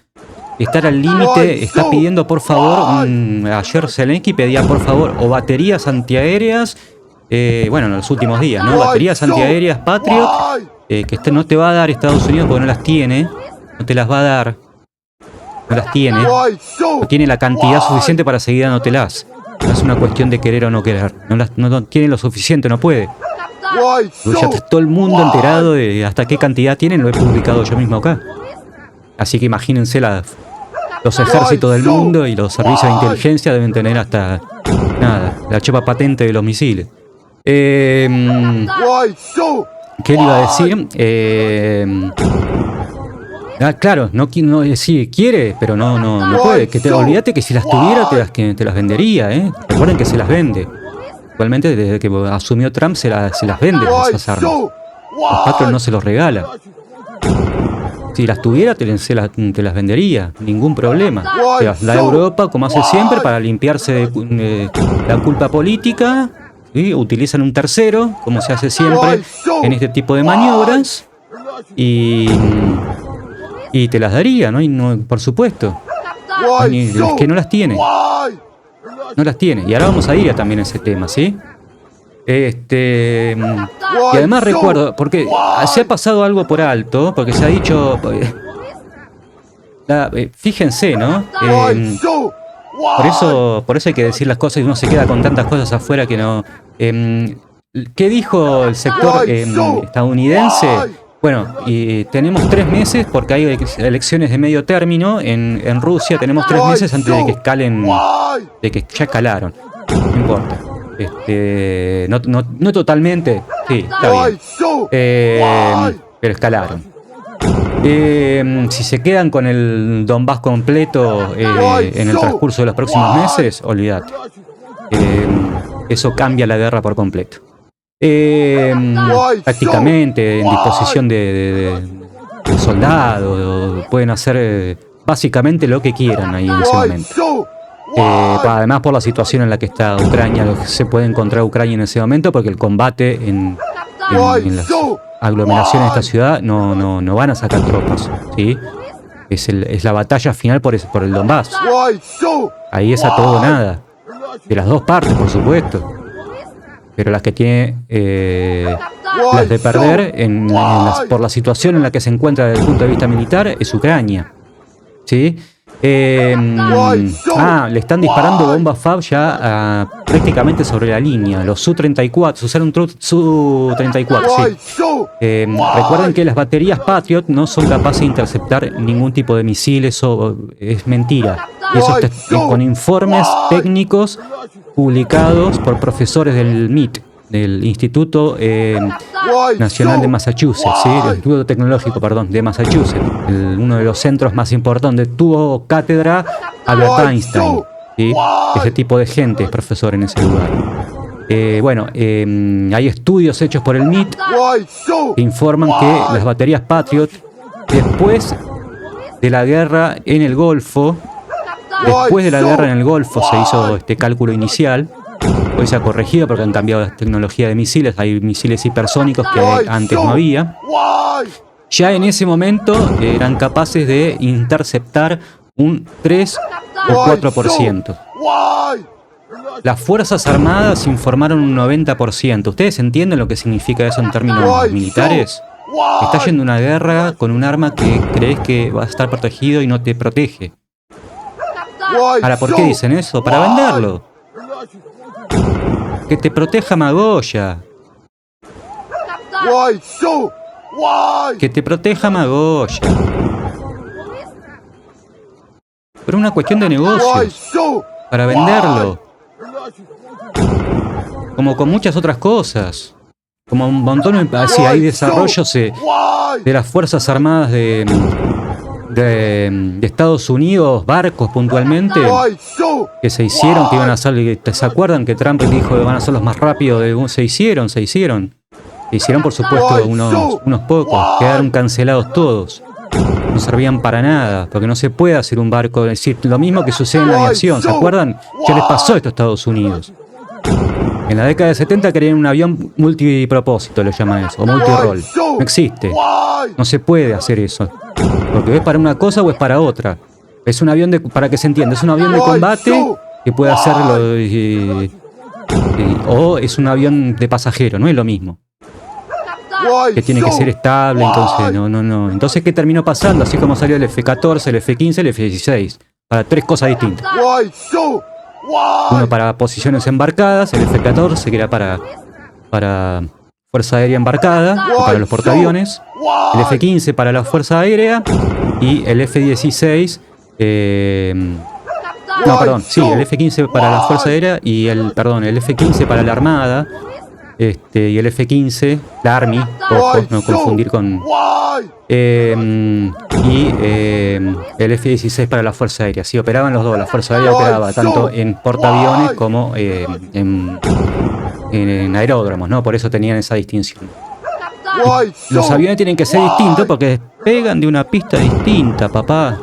estar al límite. Está pidiendo por favor, ayer Zelensky pedía por favor o baterías antiaéreas, bueno, en los últimos días, ¿no? Baterías antiaéreas Patriot, que no te va a dar Estados Unidos porque no las tiene, no te las va a dar, no las tiene, no tiene la cantidad suficiente para seguir dándotelas. No es una cuestión de querer o no querer, no tiene lo suficiente, no puede. Ya está todo el mundo enterado de hasta qué cantidad tienen, lo he publicado yo mismo acá. Así que imagínense los ejércitos del mundo y los servicios de inteligencia deben tener hasta, la chepa patente de los misiles. ¿Qué le iba a decir? Claro, sí quiere, pero no puede. Olvídate que si las tuviera te las vendería, ¿eh? Recuerden que se las vende. Actualmente, desde que asumió Trump, se las vende esas armas. Los Patriot no se los regala. Si las tuviera, te las vendería, ningún problema. Te las da a Europa, como hace siempre, para limpiarse de la culpa política. ¿Sí? Utilizan un tercero, como se hace siempre en este tipo de maniobras. Y te las daría, ¿no? Por supuesto. Es que no las tiene. No las tiene. Y ahora vamos a ir también a ese tema, ¿sí? Y además recuerdo, porque se ha pasado algo por alto, porque se ha dicho, fíjense, ¿no? Por eso hay que decir las cosas y uno se queda con tantas cosas afuera que no. ¿Qué dijo el sector estadounidense? Bueno, tenemos 3 meses, porque hay elecciones de medio término en Rusia, tenemos 3 meses antes de que escalen, de que ya escalaron. No importa. No totalmente, sí, está bien. Pero escalaron. Si se quedan con el Donbass completo en el transcurso de los próximos meses, olvídate. Eso cambia la guerra por completo. Prácticamente en disposición de soldados, pueden hacer básicamente lo que quieran ahí en ese momento. Además por la situación en la que está Ucrania, se puede encontrar Ucrania en ese momento, porque el combate en las aglomeraciones de esta ciudad no van a sacar tropas, ¿sí? Es la batalla final por el Donbass. Ahí es a todo o nada. De las dos partes, por supuesto. Pero las que tiene las de perder por la situación en la que se encuentra desde el punto de vista militar es Ucrania, ¿sí? Le están disparando bombas FAB ya prácticamente sobre la línea. Los Su-34, usaron Su-34, sí. Recuerden que las baterías Patriot no son capaces de interceptar ningún tipo de misiles, es mentira. Eso está con informes técnicos publicados por profesores del MIT, del Instituto Nacional de Massachusetts, ¿sí? Del Instituto Tecnológico, perdón, de Massachusetts, uno de los centros más importantes. Tuvo cátedra Albert Einstein, ¿sí? Ese tipo de gente es profesor en ese lugar. Hay estudios hechos por el MIT que informan que las baterías Patriot, después de la guerra en el Golfo, se hizo este cálculo inicial. Hoy se ha corregido porque han cambiado la tecnología de misiles. Hay misiles hipersónicos que antes no había. Ya en ese momento eran capaces de interceptar un 3 o 4%. Las Fuerzas Armadas informaron un 90%. ¿Ustedes entienden lo que significa eso en términos militares? Estás yendo a una guerra con un arma que crees que va a estar protegido y no te protege. Ahora, ¿por qué dicen eso? Para venderlo. Que te proteja Magoya. Que te proteja Magoya. Pero una cuestión de negocios. Para venderlo. Como con muchas otras cosas. Como un montón de... Así hay desarrollos de las Fuerzas Armadas de Estados Unidos, barcos puntualmente, que se hicieron, que iban a ser, ¿se acuerdan que Trump dijo que van a ser los más rápidos? Se hicieron, por supuesto unos pocos, quedaron cancelados todos, no servían para nada, porque no se puede hacer un barco, es decir, lo mismo que sucede en la aviación, ¿se acuerdan? Ya les pasó esto a Estados Unidos. En la década de 70 querían un avión multipropósito, lo llaman eso, o multirol. No existe, no se puede hacer eso. Porque es para una cosa o es para otra. Es un avión para que se entienda, es un avión de combate que puede hacerlo o es un avión de pasajero, no es lo mismo. Que tiene que ser estable, entonces no. Entonces, ¿qué terminó pasando? Así como salió el F-14, el F-15, el F-16. Para tres cosas distintas. Uno para posiciones embarcadas, el F-14 que era para Fuerza Aérea Embarcada, para los portaaviones, el F-15 para la Fuerza Aérea y el F-16, el F-15 para la Fuerza Aérea y el F-15 para la Armada, y el F-15, la Army, ojo, no confundir con... el F-16 para la Fuerza Aérea. Sí, operaban los dos, la Fuerza Aérea operaba tanto en portaaviones como en aeródromos, ¿no? Por eso tenían esa distinción. Los aviones tienen que ser distintos porque despegan de una pista distinta, papá.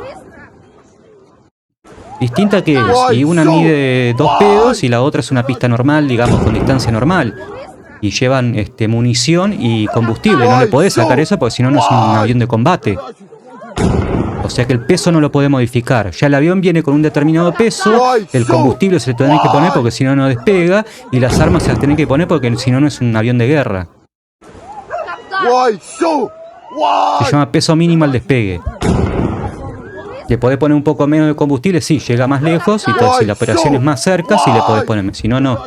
¿Distinta qué es? Y una mide 2 pedos y la otra es una pista normal, digamos, con distancia normal. Y llevan munición y combustible. No le podés sacar eso porque si no, no es un avión de combate. O sea que el peso no lo puede modificar. Ya el avión viene con un determinado peso, el combustible se lo tienen que poner porque si no, no despega, y las armas se las tienen que poner porque si no, no es un avión de guerra. Se llama peso mínimo al despegue. Le podés poner un poco menos de combustible, sí, llega más lejos, y todo, si la operación es más cerca, sí le podés poner, si no, no.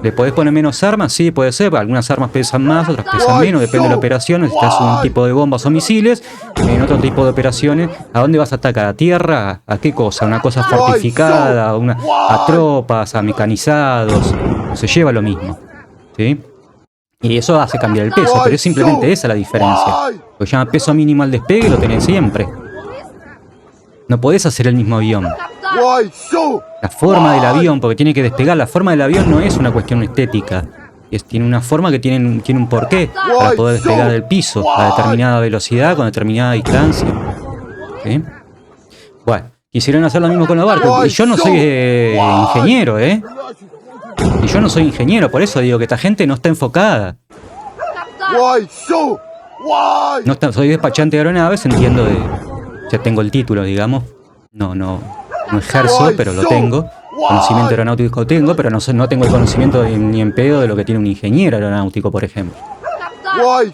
¿Le podés poner menos armas? Sí, puede ser. Algunas armas pesan más, otras pesan menos, depende de la operación. Necesitas un tipo de bombas o misiles. En otro tipo de operaciones, ¿a dónde vas a atacar? ¿A tierra? ¿A qué cosa? ¿Una cosa fortificada? ¿A tropas? ¿A mecanizados? Se lleva lo mismo, ¿sí? Y eso hace cambiar el peso, pero es simplemente esa la diferencia. Lo llama peso mínimo al despegue y lo tenés siempre. No podés hacer el mismo avión. La forma del avión, porque tiene que despegar, la forma del avión no es una cuestión estética. Tiene una forma que tiene un porqué para poder despegar del piso a determinada velocidad, con determinada distancia. ¿Sí? Bueno, quisieron hacer lo mismo con los barcos. Y yo no soy ingeniero, ¿eh? Y yo no soy ingeniero, por eso digo que esta gente no está enfocada. No está, soy despachante de aeronaves, entiendo de... Ya tengo el título, digamos. No ejerzo, pero lo tengo. Conocimiento aeronáutico tengo, pero no tengo el conocimiento ni en pedo de lo que tiene un ingeniero aeronáutico, por ejemplo.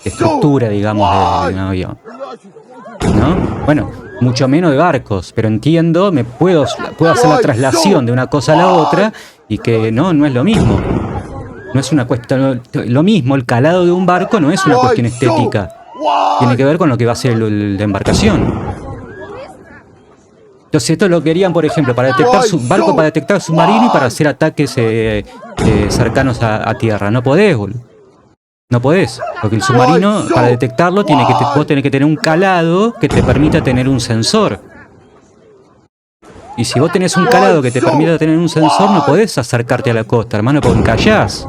Estructura, digamos, de un avión. ¿No? Bueno, mucho menos de barcos, pero entiendo, puedo hacer la traslación de una cosa a la otra y que no es lo mismo. No es una cuestión... Lo mismo, el calado de un barco no es una cuestión estética. Tiene que ver con lo que va a ser la embarcación. Entonces esto lo querían, por ejemplo, para detectar barco para detectar submarino y para hacer ataques cercanos a tierra. No podés, boludo. No podés. Porque el submarino, para detectarlo, vos tenés que tener un calado que te permita tener un sensor. Y si vos tenés un calado que te permita tener un sensor, no podés acercarte a la costa, hermano, porque encallás.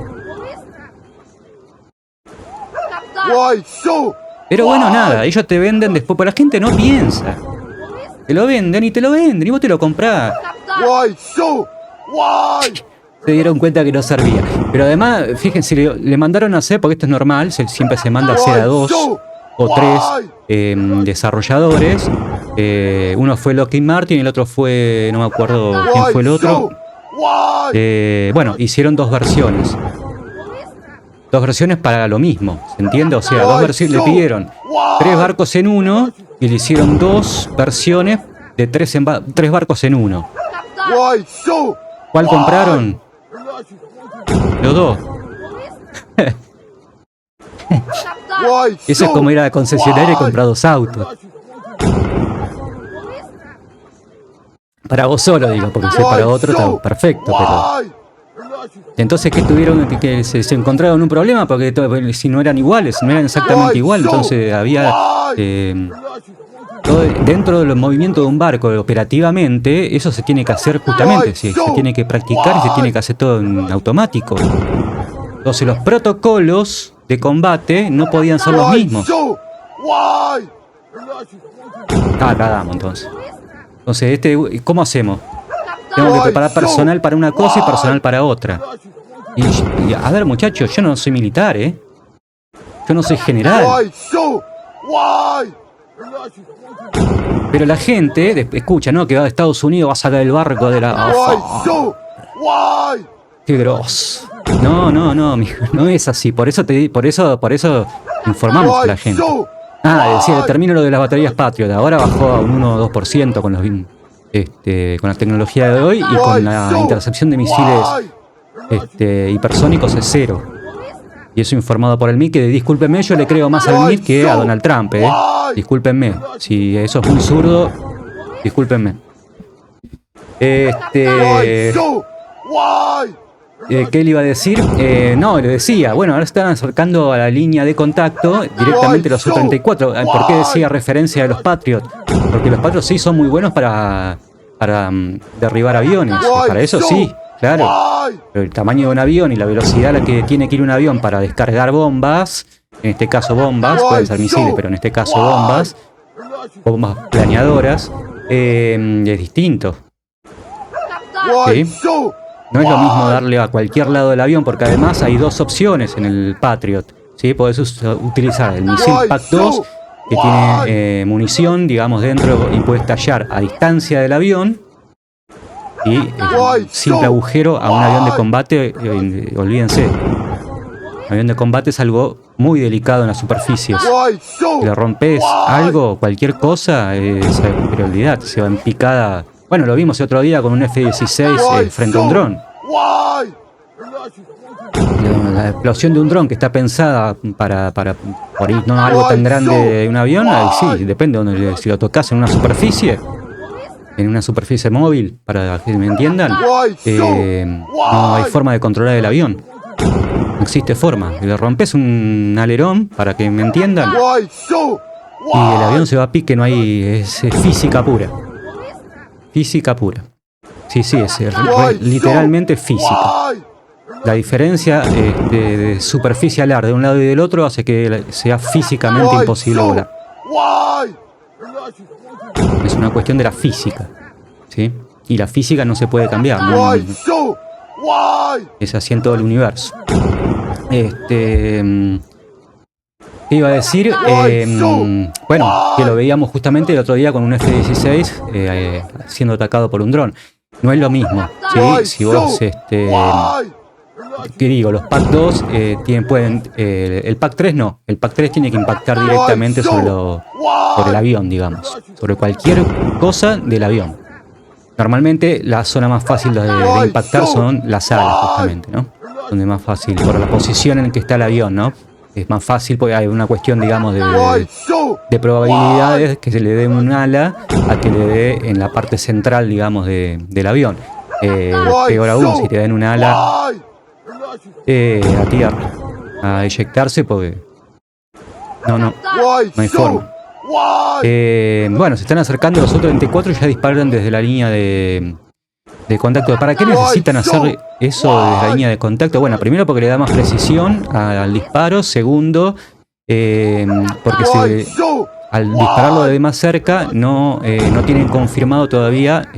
Pero bueno, nada, ellos te venden después, pero la gente no piensa. Te lo venden y vos te lo comprás. Se dieron cuenta que no servía. Pero además, fíjense, le mandaron a hacer, porque esto es normal, siempre se manda a hacer a 2 o 3 desarrolladores. Uno fue Lockheed Martin y el otro fue, no me acuerdo quién fue el otro. Bueno, hicieron 2 versiones. 2 versiones para lo mismo, ¿se entiende? O sea, 2 versiones, le pidieron 3 barcos en uno y le hicieron 2 versiones de 3 barcos en uno. ¿Cuál compraron? Los 2. Eso es como ir a la concesionaria y comprar 2 autos. Para vos solo, digo, porque si para otro está perfecto, pero... Entonces, ¿qué tuvieron? Que se encontraron un problema porque si no eran iguales, no eran exactamente iguales, entonces había... dentro de los movimientos de un barco operativamente, eso se tiene que hacer justamente, se tiene que practicar y se tiene que hacer todo en automático. Entonces los protocolos de combate no podían ser los mismos. Cagamos entonces. Entonces, ¿cómo hacemos? Tengo que preparar personal para una cosa y personal para otra. Y a ver, muchachos, yo no soy militar, ¿eh? Yo no soy general. Pero la gente escucha, ¿no? Que va de Estados Unidos, va a sacar el barco de la... ¡Qué grosso! No, no es así. Por eso informamos a la gente. Decía, termino lo de las baterías Patriot. Ahora bajó a un 1 o 2% con la tecnología de hoy y con la intercepción de misiles hipersónicos es 0. Y eso informado por el MIT, que discúlpenme, yo le creo más al MIT que a Donald Trump, discúlpenme. Si eso es muy zurdo, discúlpenme. ¿Qué le iba a decir? No, le decía, bueno, ahora están acercando a la línea de contacto directamente los Su-34. ¿Por qué decía referencia a los Patriot? Porque los Patriot sí son muy buenos para derribar aviones. Para eso sí, claro. Pero el tamaño de un avión y la velocidad a la que tiene que ir un avión para descargar bombas, en este caso bombas, pueden ser misiles, pero en este caso bombas planeadoras, es distinto. ¿Sí? No es lo mismo darle a cualquier lado del avión, porque además hay 2 opciones en el Patriot. ¿Sí? Podés utilizar el misil PAC-2, que tiene munición, digamos, dentro y puede estallar a distancia del avión. Y simple agujero a un avión de combate, olvídense. Un avión de combate es algo muy delicado en las superficies. Si le rompes algo, cualquier cosa, pero olvidate, se va en picada. Bueno, lo vimos el otro día con un F-16 frente a un dron. La explosión de un dron que está pensada para por ahí, no algo tan grande de un avión, sí, depende de si lo tocas en una superficie móvil, para que me entiendan, no hay forma de controlar el avión. No existe forma. Le rompes un alerón, para que me entiendan, Y el avión se va a pique, no hay... es física pura. Física pura. Sí, es literalmente física. La diferencia de superficie alar de un lado y del otro hace que sea físicamente imposible volar. Es una cuestión de la física, ¿sí? Y la física no se puede cambiar, ¿no? Es así en todo el universo. ¿Qué iba a decir? Bueno, que lo veíamos justamente el otro día con un F-16 siendo atacado por un dron. No es lo mismo, ¿sí? Si vos, ¿qué digo? Los Pac 2 pueden... el Pac 3 no. El Pac 3 tiene que impactar directamente sobre el avión, digamos. Sobre cualquier cosa del avión. Normalmente la zona más fácil de impactar son las alas, justamente, ¿no? Donde es más fácil, por la posición en que está el avión, ¿no? Es más fácil porque hay una cuestión, digamos, de probabilidades que se le dé un ala a que le dé en la parte central, digamos, del avión. Peor aún, si te dan un ala a tierra, a eyectarse, porque no hay forma. Bueno, se están acercando los otros 24 y ya disparan desde la línea de contacto. ¿Para qué necesitan hacer eso desde la línea de contacto? Bueno, primero porque le da más precisión al disparo. Segundo, porque al dispararlo desde más cerca no tienen confirmado todavía.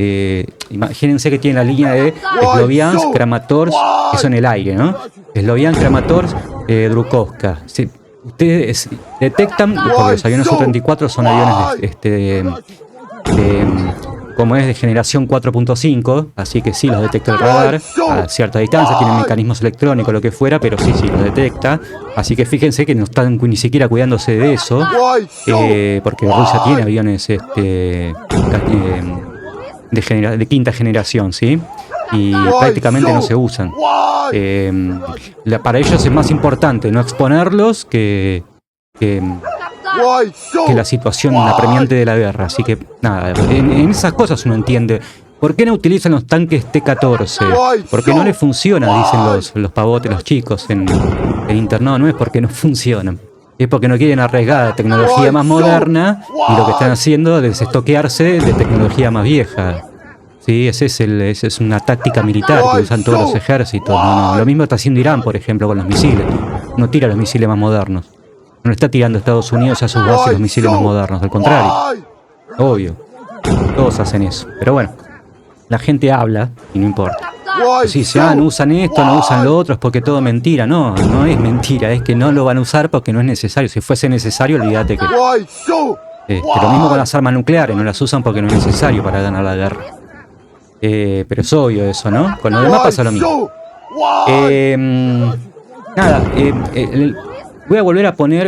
Imagínense que tienen la línea de Sloviansk, Kramatorsk, que son el aire, ¿no? Sloviansk, Kramatorsk, Drukovka. Sí, ustedes detectan, porque los aviones Su-34 son aviones como es de generación 4.5, así que sí los detecta el radar a cierta distancia, tienen mecanismos electrónicos, lo que fuera, pero sí los detecta. Así que fíjense que no están ni siquiera cuidándose de eso, porque Rusia tiene aviones de quinta generación, ¿sí? Y prácticamente no se usan. Para ellos es más importante no exponerlos que la situación apremiante de la guerra. Así que nada, en esas cosas uno entiende por qué no utilizan los tanques T-14, porque no les funciona, dicen los pavotes, los chicos en internet. No es porque no funcionan, es porque no quieren arriesgar la tecnología más moderna y lo que están haciendo es desestoquearse de tecnología más vieja. Sí, esa es una táctica militar que usan todos los ejércitos. Lo mismo está haciendo Irán, por ejemplo, con los misiles. No tira los misiles más modernos. No está tirando Estados Unidos a sus bases los misiles más modernos, al contrario. Obvio. Todos hacen eso. Pero bueno, la gente habla y no importa. Si no usan esto, no usan lo otro, es porque todo es mentira. No es mentira, es que no lo van a usar porque no es necesario. Si fuese necesario, olvídate que... lo mismo con las armas nucleares, no las usan porque no es necesario para ganar la guerra. Pero es obvio eso, ¿no? Con lo demás pasa lo mismo. Voy a volver a poner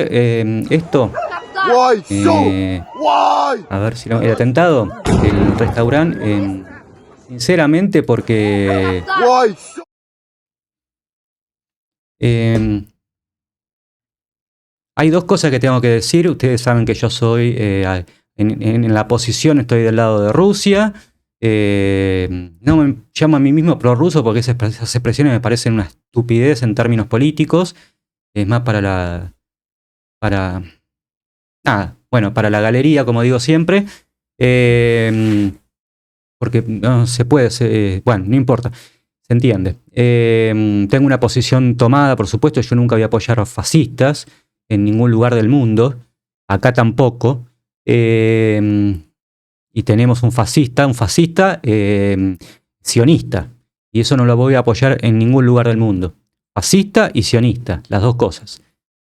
esto. A ver si el atentado del restaurante. Sinceramente, porque hay dos cosas que tengo que decir. Ustedes saben que yo soy en la posición, estoy del lado de Rusia. No me llamo a mí mismo prorruso porque esas expresiones me parecen una estupidez en términos políticos. Es más para la galería, como digo siempre. Porque no se puede, bueno, no importa, se entiende. Tengo una posición tomada, por supuesto. Yo nunca voy a apoyar a los fascistas en ningún lugar del mundo, acá tampoco. Y tenemos un fascista sionista, y eso no lo voy a apoyar en ningún lugar del mundo. Fascista y sionista, las dos cosas.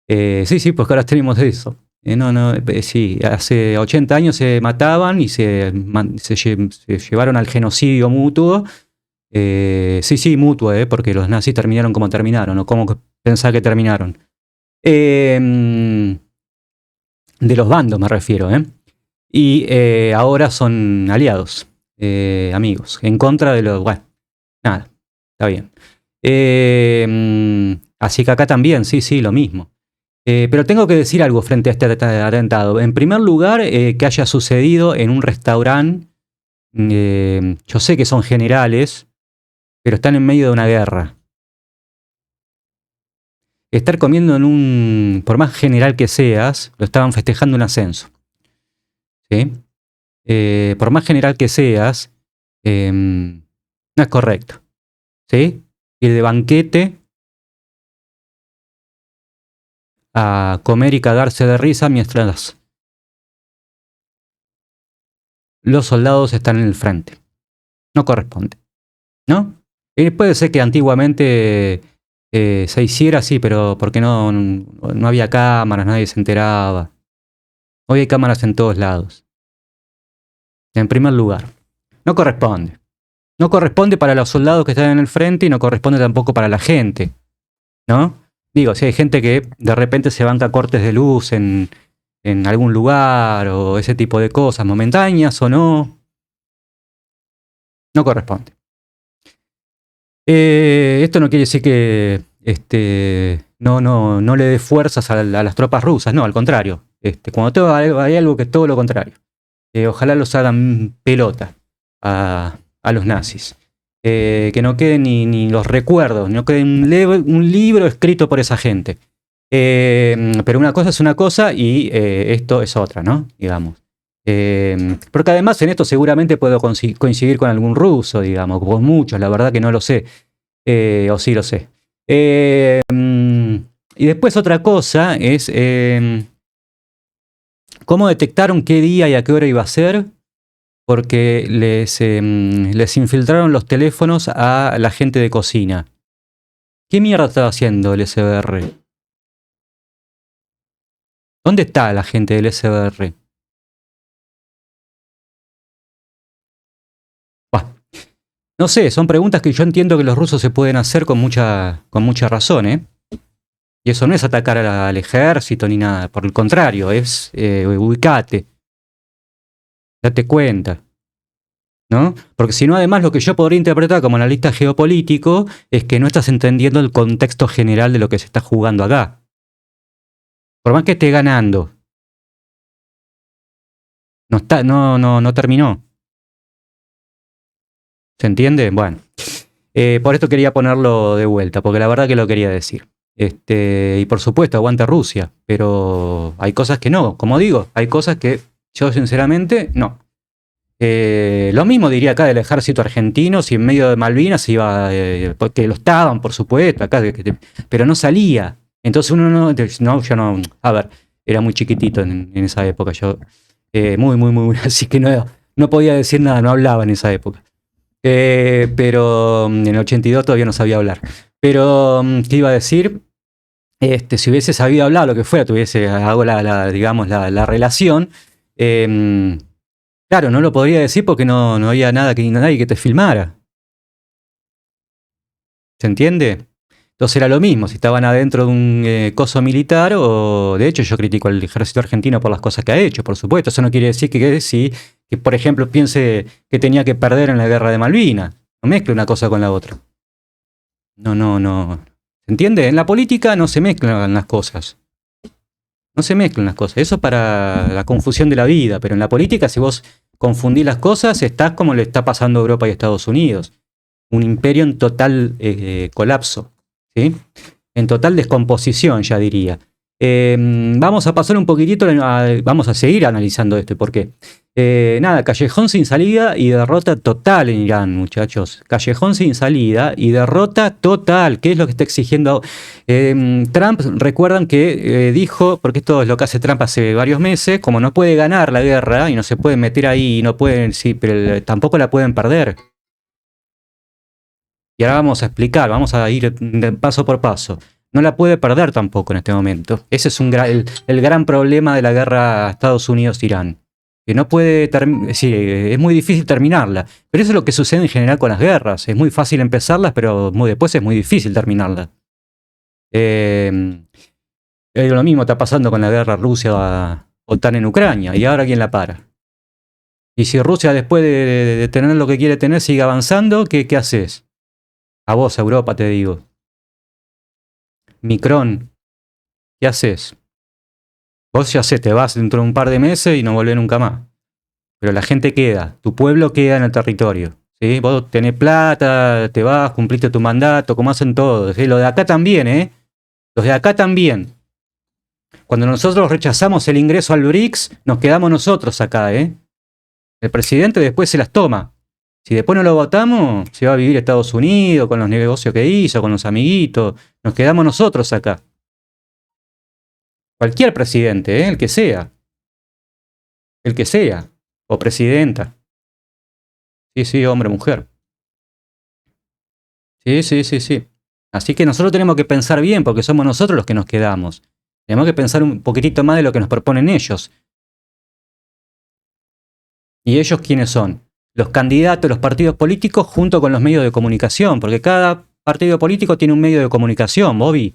Sí, pues ahora tenemos eso. Sí, hace 80 años se mataban y se llevaron al genocidio mutuo. Sí, mutuo, porque los nazis terminaron como terminaron, o como pensaba que terminaron. De los bandos me refiero, Y ahora son aliados, amigos, en contra de los... Bueno, nada, está bien. Así que acá también, sí, lo mismo. Pero tengo que decir algo frente a este atentado. En primer lugar, que haya sucedido en un restaurante. Yo sé que son generales, pero están en medio de una guerra. estar comiendo por más general que seas, lo estaban festejando un ascenso. ¿Sí? Por más general que seas, no es correcto. ¿Sí? Ir de banquete a comer y cagarse de risa mientras los soldados están en el frente. No corresponde, ¿no? Puede ser que antiguamente se hiciera así, pero porque no había cámaras, nadie se enteraba. Hoy hay cámaras en todos lados. En primer lugar, no corresponde. No corresponde para los soldados que están en el frente y no corresponde tampoco para la gente, ¿no? Digo, si hay gente que de repente se banca cortes de luz en algún lugar o ese tipo de cosas, momentáneas o no, no corresponde. Esto no quiere decir que no le dé fuerzas a las tropas rusas, no, al contrario. Cuando hay algo que es todo lo contrario. Ojalá los hagan pelota a los nazis. Que no queden ni los recuerdos, no quede un libro escrito por esa gente. Pero una cosa es una cosa y esto es otra, ¿no? Digamos. Porque además en esto seguramente puedo coincidir con algún ruso, digamos, con muchos, la verdad que no lo sé. O sí lo sé. Y después otra cosa es cómo detectaron qué día y a qué hora iba a ser, porque les infiltraron los teléfonos a la gente de cocina. ¿Qué mierda estaba haciendo el SBR? ¿Dónde está la gente del SBR? No sé, son preguntas que yo entiendo que los rusos se pueden hacer con mucha razón, ¿eh? Y eso no es atacar al ejército ni nada, por el contrario, es ubicate, date cuenta, ¿no? Porque si no, además, lo que yo podría interpretar como analista geopolítico es que no estás entendiendo el contexto general de lo que se está jugando acá. Por más que esté ganando, no terminó. ¿Se entiende? Bueno. Por esto quería ponerlo de vuelta, porque la verdad que lo quería decir. Y por supuesto, aguanta Rusia, pero hay cosas que no. Como digo, hay cosas que yo sinceramente no. Lo mismo diría acá del ejército argentino, si en medio de Malvinas se iba, porque lo estaban, por supuesto, acá, pero no salía. Entonces uno no, yo no, a ver, era muy chiquitito en esa época, yo, muy, así que no podía decir nada, no hablaba en esa época. Pero en el 82 todavía no sabía hablar. Pero, ¿qué iba a decir? Si hubiese sabido hablar, lo que fuera, hago digamos, la relación, claro, no lo podría decir porque no había nadie que te filmara. ¿Se entiende? Entonces era lo mismo, si estaban adentro de un coso militar o... De hecho, yo critico al ejército argentino por las cosas que ha hecho, por supuesto. Eso no quiere decir que por ejemplo, piense que tenía que perder en la guerra de Malvinas. No mezcle una cosa con la otra. No. ¿Se entiende? En la política no se mezclan las cosas. No se mezclan las cosas. Eso es para la confusión de la vida. Pero en la política, si vos confundís las cosas, estás como le está pasando a Europa y Estados Unidos. Un imperio en total colapso. ¿Sí? En total descomposición, ya diría. Vamos a pasar un poquitito, vamos a seguir analizando esto. ¿Por qué? Nada, callejón sin salida y derrota total en Irán, muchachos. Callejón sin salida y derrota total. ¿Qué es lo que está exigiendo Trump? Recuerdan que dijo, porque esto es lo que hace Trump hace varios meses, como no puede ganar la guerra y no se puede meter ahí, no pueden, sí, pero tampoco la pueden perder. Y ahora vamos a explicar, vamos a ir paso por paso. No la puede perder tampoco en este momento. Ese es el gran problema de la guerra Estados Unidos-Irán. Que no puede sí, es muy difícil terminarla. Pero eso es lo que sucede en general con las guerras. Es muy fácil empezarlas, pero después es muy difícil terminarlas. Lo mismo está pasando con la guerra Rusia-OTAN en Ucrania. ¿Y ahora quién la para? Y si Rusia, después de tener lo que quiere tener, sigue avanzando, ¿qué haces? A vos, Europa, te digo. Micron, ¿qué haces? Vos ya sé, te vas dentro de un par de meses y no volvés nunca más. Pero la gente queda, tu pueblo queda en el territorio. ¿Sí? Vos tenés plata, te vas, cumpliste tu mandato, como hacen todos. ¿Sí? Lo de acá también, ¿eh? Los de acá también. Cuando nosotros rechazamos el ingreso al BRICS, nos quedamos nosotros acá, ¿eh? El presidente después se las toma. Si después no lo votamos, se va a vivir a Estados Unidos con los negocios que hizo, con los amiguitos. Nos quedamos nosotros acá. Cualquier presidente, ¿eh? El que sea. El que sea. O presidenta. Sí, sí, hombre, mujer. Sí, sí, sí, sí. Así que nosotros tenemos que pensar bien, porque somos nosotros los que nos quedamos. Tenemos que pensar un poquitito más de lo que nos proponen ellos. ¿Y ellos quiénes son? Los candidatos, los partidos políticos, junto con los medios de comunicación, porque cada partido político tiene un medio de comunicación, Bobby.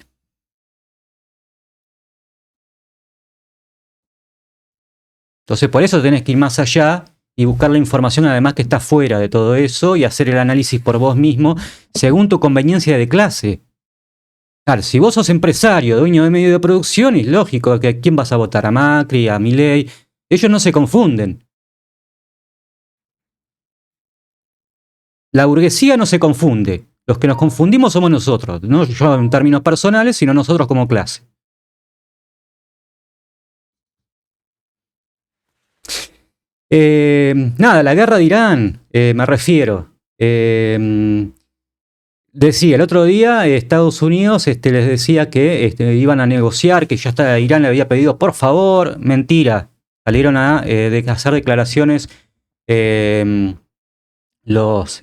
Entonces, por eso tenés que ir más allá y buscar la información, además que está fuera de todo eso, y hacer el análisis por vos mismo, según tu conveniencia de clase. Claro, si vos sos empresario, dueño de medio de producción, es lógico que a quién vas a votar, a Macri, a Milei. Ellos no se confunden. La burguesía no se confunde. Los que nos confundimos somos nosotros. No yo en términos personales, sino nosotros como clase. Nada, la guerra de Irán, me refiero. Decía, el otro día Estados Unidos les decía que iban a negociar, que ya hasta Irán le había pedido, por favor, mentira. Salieron a hacer declaraciones eh, los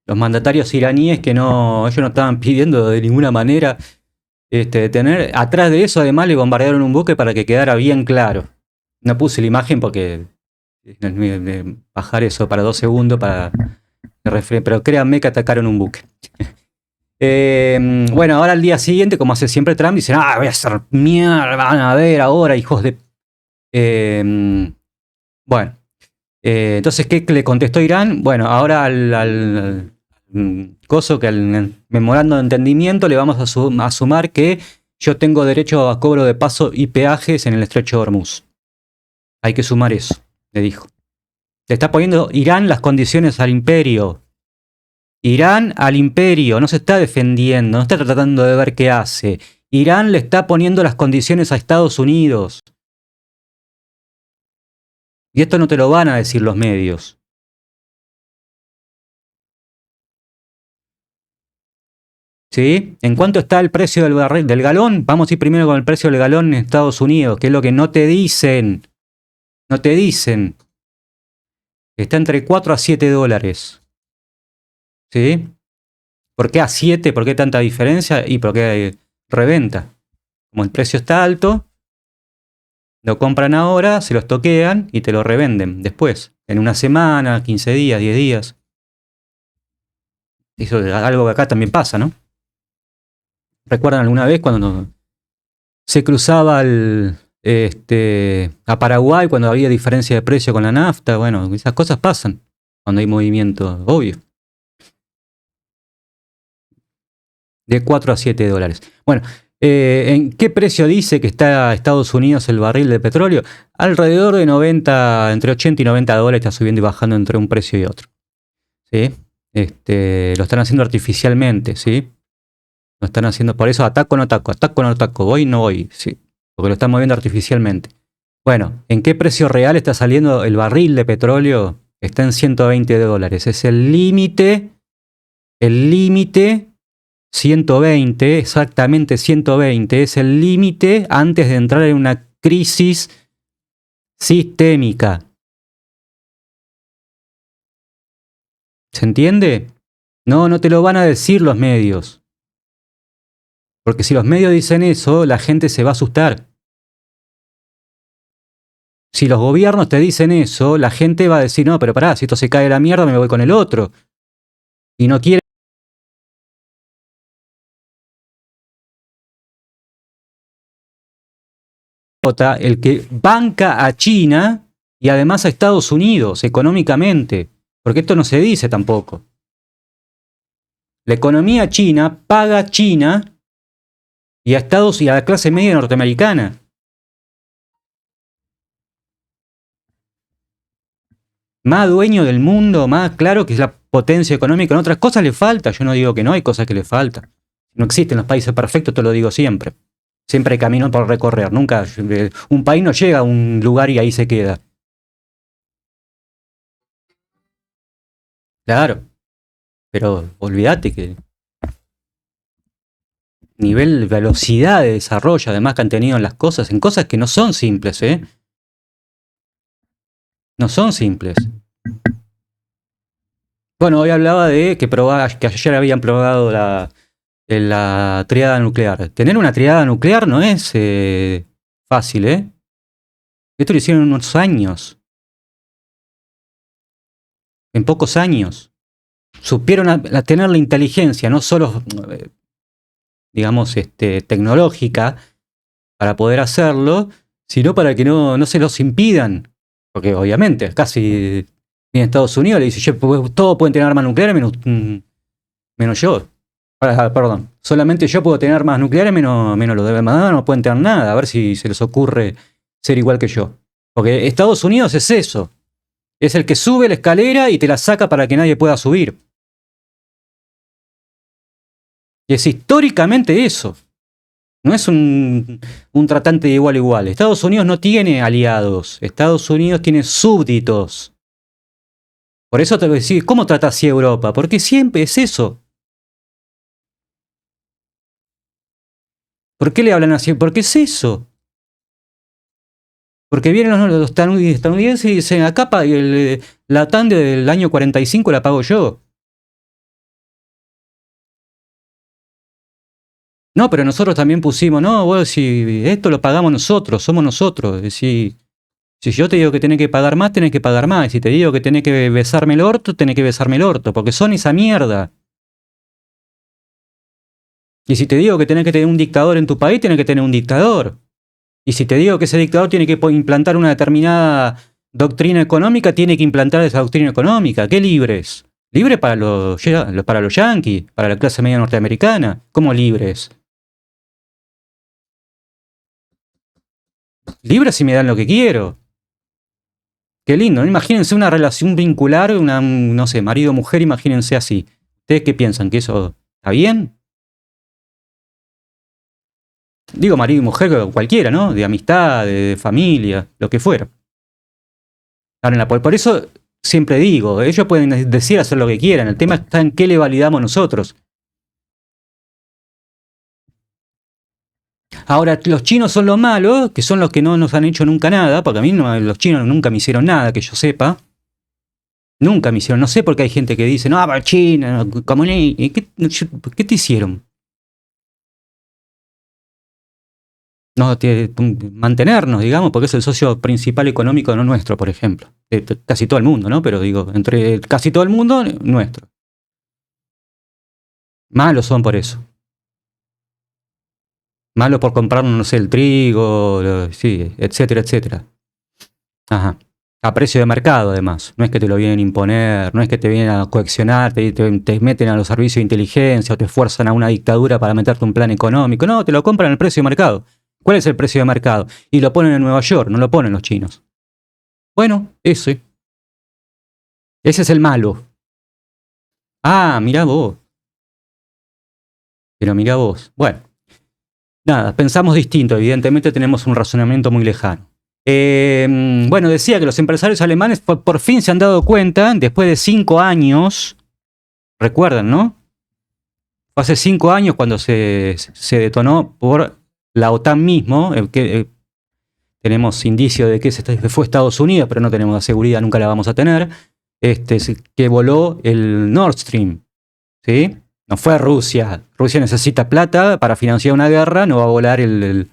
mandatarios iraníes que no, ellos no estaban pidiendo de ninguna manera tener. Atrás de eso, además, le bombardearon un buque para que quedara bien claro. No puse la imagen porque bajar eso para 2 segundos para pero créanme que atacaron un buque. Bueno, ahora al día siguiente, como hace siempre Trump, dicen, voy a hacer mierda, van a ver ahora, hijos de... bueno, entonces, ¿qué le contestó Irán? Bueno, ahora al coso, que al memorando de entendimiento le vamos a sumar que yo tengo derecho a cobro de paso y peajes en el estrecho de Hormuz. Hay que sumar eso, le dijo. Le está poniendo Irán las condiciones al imperio. Irán al imperio, no se está defendiendo, no está tratando de ver qué hace. Irán le está poniendo las condiciones a Estados Unidos. Y esto no te lo van a decir los medios. ¿Sí? ¿En cuánto está el precio del galón? Vamos a ir primero con el precio del galón en Estados Unidos, que es lo que no te dicen. No te dicen. Está entre 4 a 7 dólares. ¿Sí? ¿Por qué a 7? ¿Por qué tanta diferencia? Y porque hay reventa. Como el precio está alto, lo compran ahora, se los toquean y te lo revenden después. En una semana, 15 días, 10 días. Eso es algo que acá también pasa, ¿no? ¿Recuerdan alguna vez cuando se cruzaba a Paraguay, cuando había diferencia de precio con la nafta? Bueno, esas cosas pasan cuando hay movimiento, obvio. De 4 a 7 dólares. Bueno, ¿en qué precio dice que está Estados Unidos el barril de petróleo? Alrededor de 90, entre 80 y 90 dólares, está subiendo y bajando entre un precio y otro. ¿Sí? Lo están haciendo artificialmente, ¿sí? Lo están haciendo, por eso ataco, no ataco, ataco, no ataco, voy, no voy, ¿sí? Porque lo están moviendo artificialmente. Bueno, ¿en qué precio real está saliendo el barril de petróleo? Está en 120 dólares. Es el límite 120, exactamente 120, es el límite antes de entrar en una crisis sistémica. ¿Se entiende? No, no te lo van a decir los medios. Porque si los medios dicen eso, la gente se va a asustar. Si los gobiernos te dicen eso, la gente va a decir, no, pero pará, si esto se cae a la mierda, me voy con el otro. Y no quiere el que banca a China y además a Estados Unidos económicamente. Porque esto no se dice tampoco. La economía china paga a China y a Estados y a la clase media norteamericana. Más dueño del mundo, más claro que es la potencia económica. En otras cosas le falta, yo no digo que no, hay cosas que le faltan. No existen los países perfectos, te lo digo siempre. Siempre hay camino por recorrer. Nunca un país no llega a un lugar y ahí se queda. Claro, pero olvídate que nivel velocidad de desarrollo, además que han tenido en cosas que no son simples, ¿eh? No son simples. Bueno, hoy hablaba de que ayer habían probado la triada nuclear. Tener una triada nuclear no es fácil, ¿eh? Esto lo hicieron en unos años. En pocos años. Supieron tener la inteligencia, no solo, digamos, tecnológica, para poder hacerlo, sino para que no se los impidan. Porque obviamente, casi en Estados Unidos le dice, todos pueden tener armas nucleares menos yo. Perdón, solamente yo puedo tener armas nucleares menos los demás no pueden tener nada. A ver si se les ocurre ser igual que yo. Porque Estados Unidos es eso. Es el que sube la escalera y te la saca para que nadie pueda subir. Y es históricamente eso. No es un tratante de igual a igual. Estados Unidos no tiene aliados. Estados Unidos tiene súbditos. Por eso te voy a decir, ¿cómo trata así Europa? Porque siempre es eso. ¿Por qué le hablan así? Porque es eso. Porque vienen los estadounidenses y dicen, acá la TAN del año 45 la pago yo. No, pero nosotros también pusimos, no, bueno, si esto lo pagamos nosotros, somos nosotros. Si yo te digo que tenés que pagar más, tenés que pagar más. Y si te digo que tenés que besarme el orto, tenés que besarme el orto, porque son esa mierda. Y si te digo que tenés que tener un dictador en tu país, tenés que tener un dictador. Y si te digo que ese dictador tiene que implantar una determinada doctrina económica, tiene que implantar esa doctrina económica. ¿Qué libres? ¿Libres para los yanquis, para la clase media norteamericana? ¿Cómo libres? Libres si me dan lo que quiero. Qué lindo, ¿no? Imagínense una relación vincular, no sé, marido-mujer, imagínense así. ¿Ustedes qué piensan? ¿Que eso está bien? Digo marido y mujer cualquiera, ¿no? De amistad, de familia, lo que fuera. Ahora, por eso siempre digo, ellos pueden decir hacer lo que quieran, el tema está en qué le validamos nosotros. Ahora, los chinos son los malos, que son los que no nos han hecho nunca nada, porque a mí los chinos nunca me hicieron nada, que yo sepa. Nunca me hicieron, no sé por qué hay gente que dice, no, pero China, comunista, ¿qué te hicieron? No, mantenernos, digamos, porque es el socio principal económico no nuestro, por ejemplo. Casi todo el mundo, ¿no? Pero digo, entre casi todo el mundo, nuestro. Malos son por eso. Malos por comprarnos, no sé, el trigo, sí, etcétera, etcétera. Ajá. A precio de mercado, además. No es que te lo vienen a imponer, no es que te vienen a coaccionar, te meten a los servicios de inteligencia o te fuerzan a una dictadura para meterte un plan económico. No, te lo compran al precio de mercado. ¿Cuál es el precio de mercado? Y lo ponen en Nueva York, no lo ponen los chinos. Bueno, ese. Ese es el malo. Ah, mirá vos. Pero mirá vos. Bueno, nada, pensamos distinto. Evidentemente tenemos un razonamiento muy lejano. Bueno, decía que los empresarios alemanes por fin se han dado cuenta, después de 5 años, recuerdan, ¿no? Fue hace 5 años cuando se detonó por la OTAN mismo, tenemos indicios de que fue Estados Unidos, pero no tenemos la seguridad, nunca la vamos a tener, que voló el Nord Stream, ¿sí? No fue Rusia. Rusia necesita plata para financiar una guerra, no va a volar el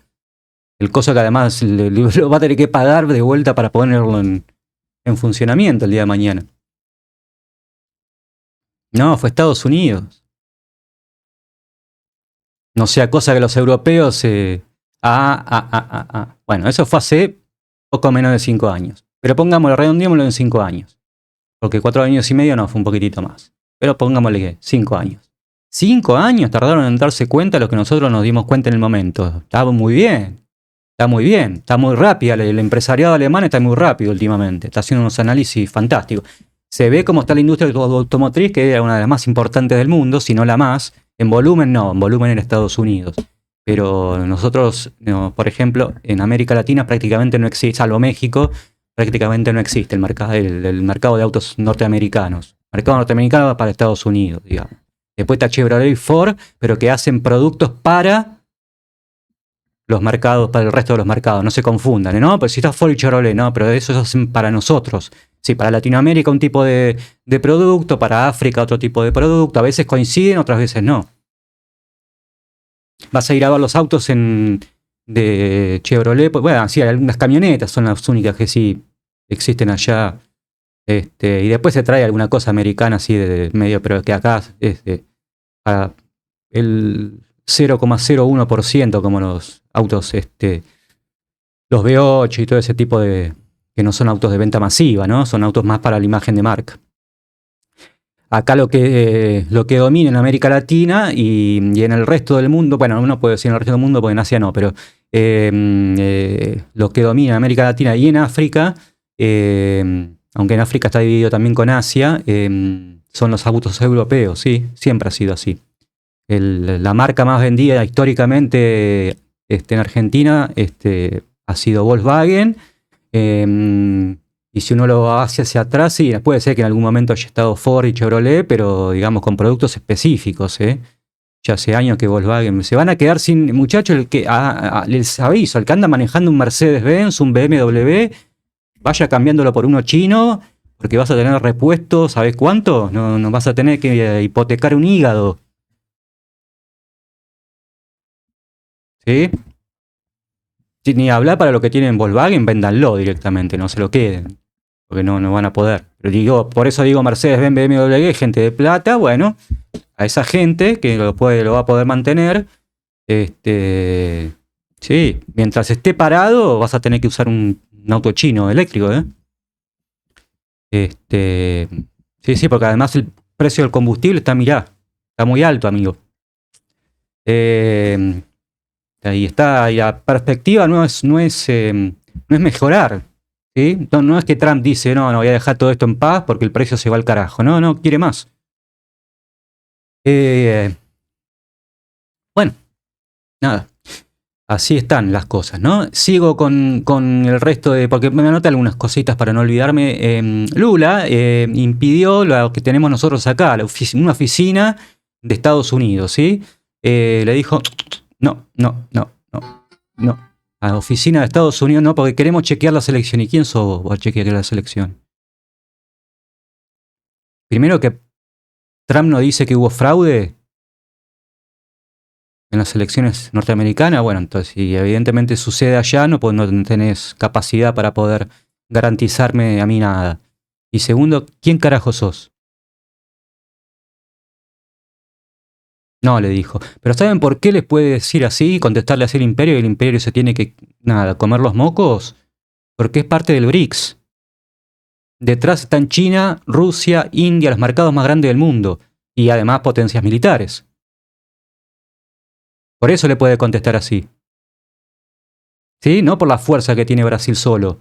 coso que además lo va a tener que pagar de vuelta para ponerlo en funcionamiento el día de mañana. No, fue Estados Unidos. No sea cosa que los europeos... Bueno, eso fue hace poco menos de 5 años. Pero pongámoslo, redondeémoslo en 5 años. Porque 4 años y medio no, fue un poquitito más. Pero pongámosle que 5 años. 5 años tardaron en darse cuenta de lo que nosotros nos dimos cuenta en el momento. Está muy bien. Está muy bien. Está muy rápida. El empresariado alemán está muy rápido últimamente. Está haciendo unos análisis fantásticos. se ve cómo está la industria automotriz, que era una de las más importantes del mundo, si no la más. En volumen no, en volumen en Estados Unidos. Pero nosotros, no, por ejemplo, en América Latina prácticamente no existe, salvo México, prácticamente no existe el mercado de autos norteamericanos. El mercado norteamericano va para Estados Unidos, digamos. Después está Chevrolet y Ford, pero que hacen productos para los mercados, para el resto de los mercados. No se confundan, ¿no? Pero si está Ford y Chevrolet, no, pero eso se hacen para nosotros. Sí, para Latinoamérica un tipo de producto, para África otro tipo de producto. A veces coinciden, otras veces no. Vas a ir a ver los autos de Chevrolet. Pues, bueno, sí, algunas camionetas son las únicas que sí existen allá. Y después se trae alguna cosa americana así de medio, pero que acá es el 0,01%, como los autos, los V8 y todo ese tipo de, que no son autos de venta masiva, ¿no? Son autos más para la imagen de marca. Acá lo que domina en América Latina y en el resto del mundo, bueno, uno puede decir en el resto del mundo porque en Asia no, pero lo que domina en América Latina y en África, aunque en África está dividido también con Asia, son los autos europeos, ¿sí? Siempre ha sido así. La marca más vendida históricamente en Argentina ha sido Volkswagen. Y si uno lo hace hacia atrás, sí, puede ser que en algún momento haya estado Ford y Chevrolet, pero digamos con productos específicos. Ya hace años que Volkswagen se van a quedar sin, muchachos, les aviso, el que anda manejando un Mercedes-Benz, un BMW, vaya cambiándolo por uno chino, porque vas a tener repuestos, ¿sabés cuánto? No vas a tener que hipotecar un hígado. ¿Sí? Ni hablar para lo que tienen Volkswagen, véndanlo directamente, no se lo queden, porque no van a poder. Pero digo, por eso digo Mercedes, BMW, gente de plata, bueno, a esa gente que lo va a poder mantener, sí, mientras esté parado vas a tener que usar un auto chino eléctrico, sí, porque además el precio del combustible está, mirá, está muy alto, amigo. Ahí está, y la perspectiva no es mejorar, ¿sí? No es que Trump dice, no voy a dejar todo esto en paz porque el precio se va al carajo. No, quiere más. Bueno, nada. Así están las cosas, ¿no? Sigo con el resto de... Porque me anoté algunas cositas para no olvidarme. Lula impidió lo que tenemos nosotros acá, una oficina de Estados Unidos, ¿sí? Le dijo, no. A la oficina de Estados Unidos no, porque queremos chequear la selección. ¿Y quién sos vos para chequear la selección? Primero que Trump no dice que hubo fraude en las elecciones norteamericanas. Bueno, entonces si evidentemente sucede allá, no tenés capacidad para poder garantizarme a mí nada. Y segundo, ¿quién carajo sos? No, le dijo. Pero ¿saben por qué les puede decir así, contestarle así al imperio y el imperio se tiene que, comer los mocos? Porque es parte del BRICS. Detrás están China, Rusia, India, los mercados más grandes del mundo. Y además potencias militares. Por eso le puede contestar así. ¿Sí? No por la fuerza que tiene Brasil solo,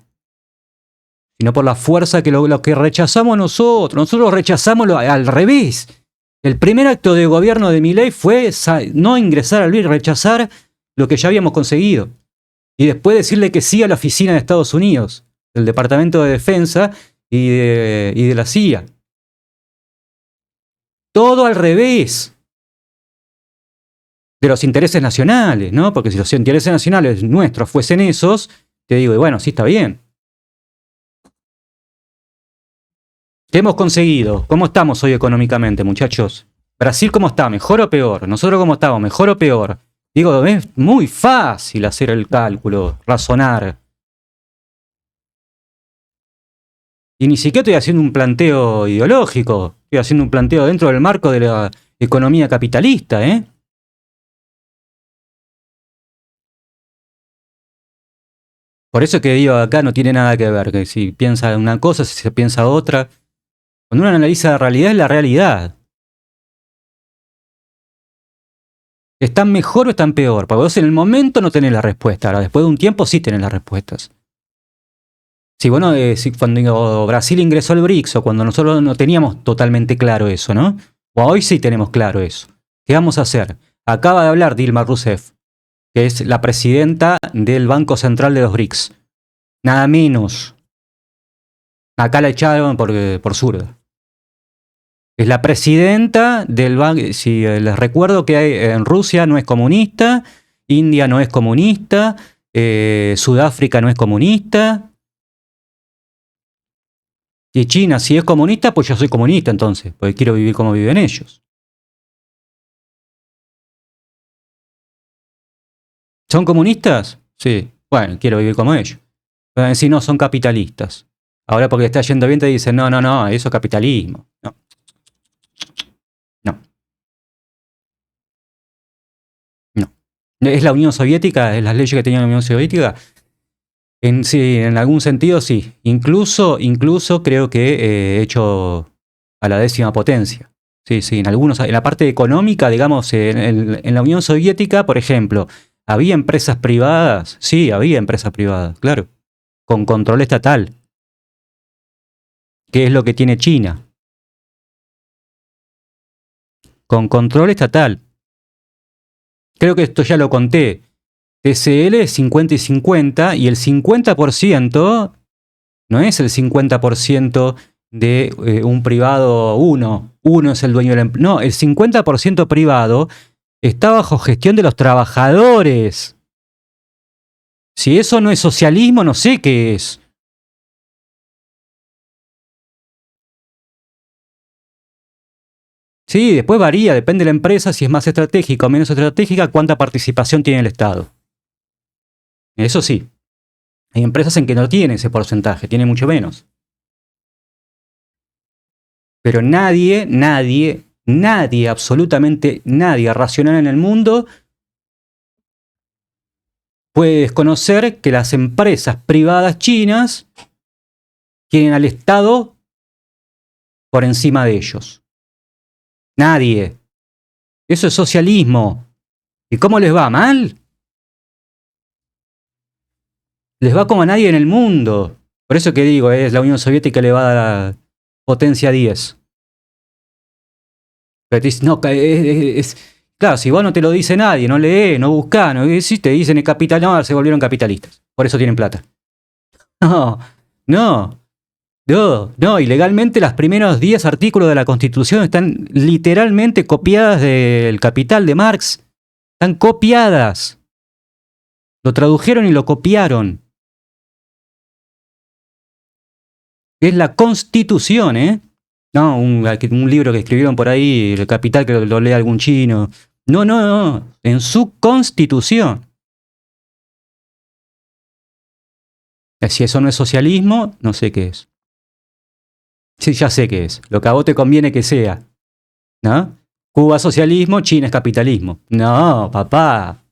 sino por la fuerza que lo que rechazamos nosotros. Nosotros rechazamos al revés. El primer acto de gobierno de Milei fue no ingresar al BRICS, rechazar lo que ya habíamos conseguido. Y después decirle que sí a la oficina de Estados Unidos, del Departamento de Defensa y de la CIA. Todo al revés de los intereses nacionales, ¿no? Porque si los intereses nacionales nuestros fuesen esos, te digo, y bueno, sí está bien. ¿Qué hemos conseguido? ¿Cómo estamos hoy económicamente, muchachos? ¿Brasil cómo está? ¿Mejor o peor? ¿Nosotros cómo estamos? ¿Mejor o peor? Digo, es muy fácil hacer el cálculo, razonar. Y ni siquiera estoy haciendo un planteo ideológico. Estoy haciendo un planteo dentro del marco de la economía capitalista, Por eso que digo, acá no tiene nada que ver. Que si piensa una cosa, si se piensa otra. Cuando uno analiza la realidad, es la realidad. ¿Están mejor o están peor? Porque vos en el momento no tenés la respuesta. Ahora, después de un tiempo sí tenés las respuestas. Si bueno, cuando Brasil ingresó al BRICS o cuando nosotros no teníamos totalmente claro eso, ¿no? O hoy sí tenemos claro eso. ¿Qué vamos a hacer? Acaba de hablar Dilma Rousseff, que es la presidenta del Banco Central de los BRICS. Nada menos. Acá la echaron por zurda. Es la presidenta del banco. Si les recuerdo que en Rusia no es comunista, India no es comunista, Sudáfrica no es comunista. Y China, si es comunista, pues yo soy comunista entonces, porque quiero vivir como viven ellos. ¿Son comunistas? Sí. Bueno, quiero vivir como ellos. Pueden decir, no, son capitalistas. Ahora porque está yendo bien te dicen, no, no, no, eso es capitalismo. No, no, no. ¿Es la Unión Soviética? ¿Es las leyes que tenía la Unión Soviética? Sí, en algún sentido sí. Incluso creo que he hecho a la 10ª potencia. Sí, sí, en la parte económica, digamos, en la Unión Soviética, por ejemplo, ¿había empresas privadas? Sí, había empresas privadas, claro, con control estatal, que es lo que tiene China, con control estatal. Creo que esto ya lo conté. TCL es 50 y 50 y el 50% no es el 50% de un privado, uno es el dueño de la empresa. No, el 50% privado está bajo gestión de los trabajadores. Si eso no es socialismo, no sé qué es. Sí, después varía, depende de la empresa, si es más estratégica o menos estratégica, cuánta participación tiene el Estado. Eso sí, hay empresas en que no tiene ese porcentaje, tiene mucho menos. Pero nadie, absolutamente nadie racional en el mundo puede desconocer que las empresas privadas chinas tienen al Estado por encima de ellos. Nadie. Eso es socialismo. ¿Y cómo les va? ¿Mal? Les va como a nadie en el mundo. Por eso que digo, es la Unión Soviética elevada a la potencia 10. Pero te dicen, no, claro, si vos no te lo dice nadie, no lees, no buscás, no, si te dicen el capital, no, se volvieron capitalistas. Por eso tienen plata. No, no, no, no. Ilegalmente los primeros 10 artículos de la Constitución están literalmente copiadas del Capital de Marx. Están copiadas. Lo tradujeron y lo copiaron. Es la Constitución, ¿eh? No, un libro que escribieron por ahí, El Capital, que lo lee algún chino. No, no, no. En su Constitución. Si eso no es socialismo, no sé qué es. Sí, ya sé qué es. Lo que a vos te conviene que sea. ¿No? Cuba es socialismo, China es capitalismo. No, papá.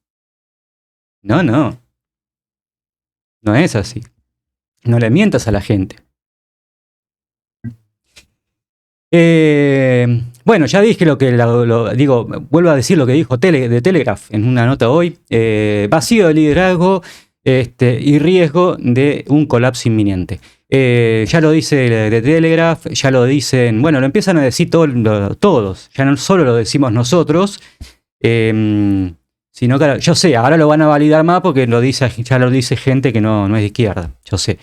No, no. No es así. No le mientas a la gente. Bueno, ya dije lo que digo, vuelvo a decir lo que dijo de Telegraph en una nota hoy. Vacío de liderazgo y riesgo de un colapso inminente. Ya lo dice de Telegraph, ya lo dicen, bueno, lo empiezan a decir todos, ya no solo lo decimos nosotros, sino que yo sé, ahora lo van a validar más porque ya lo dice gente que no es de izquierda, yo sé.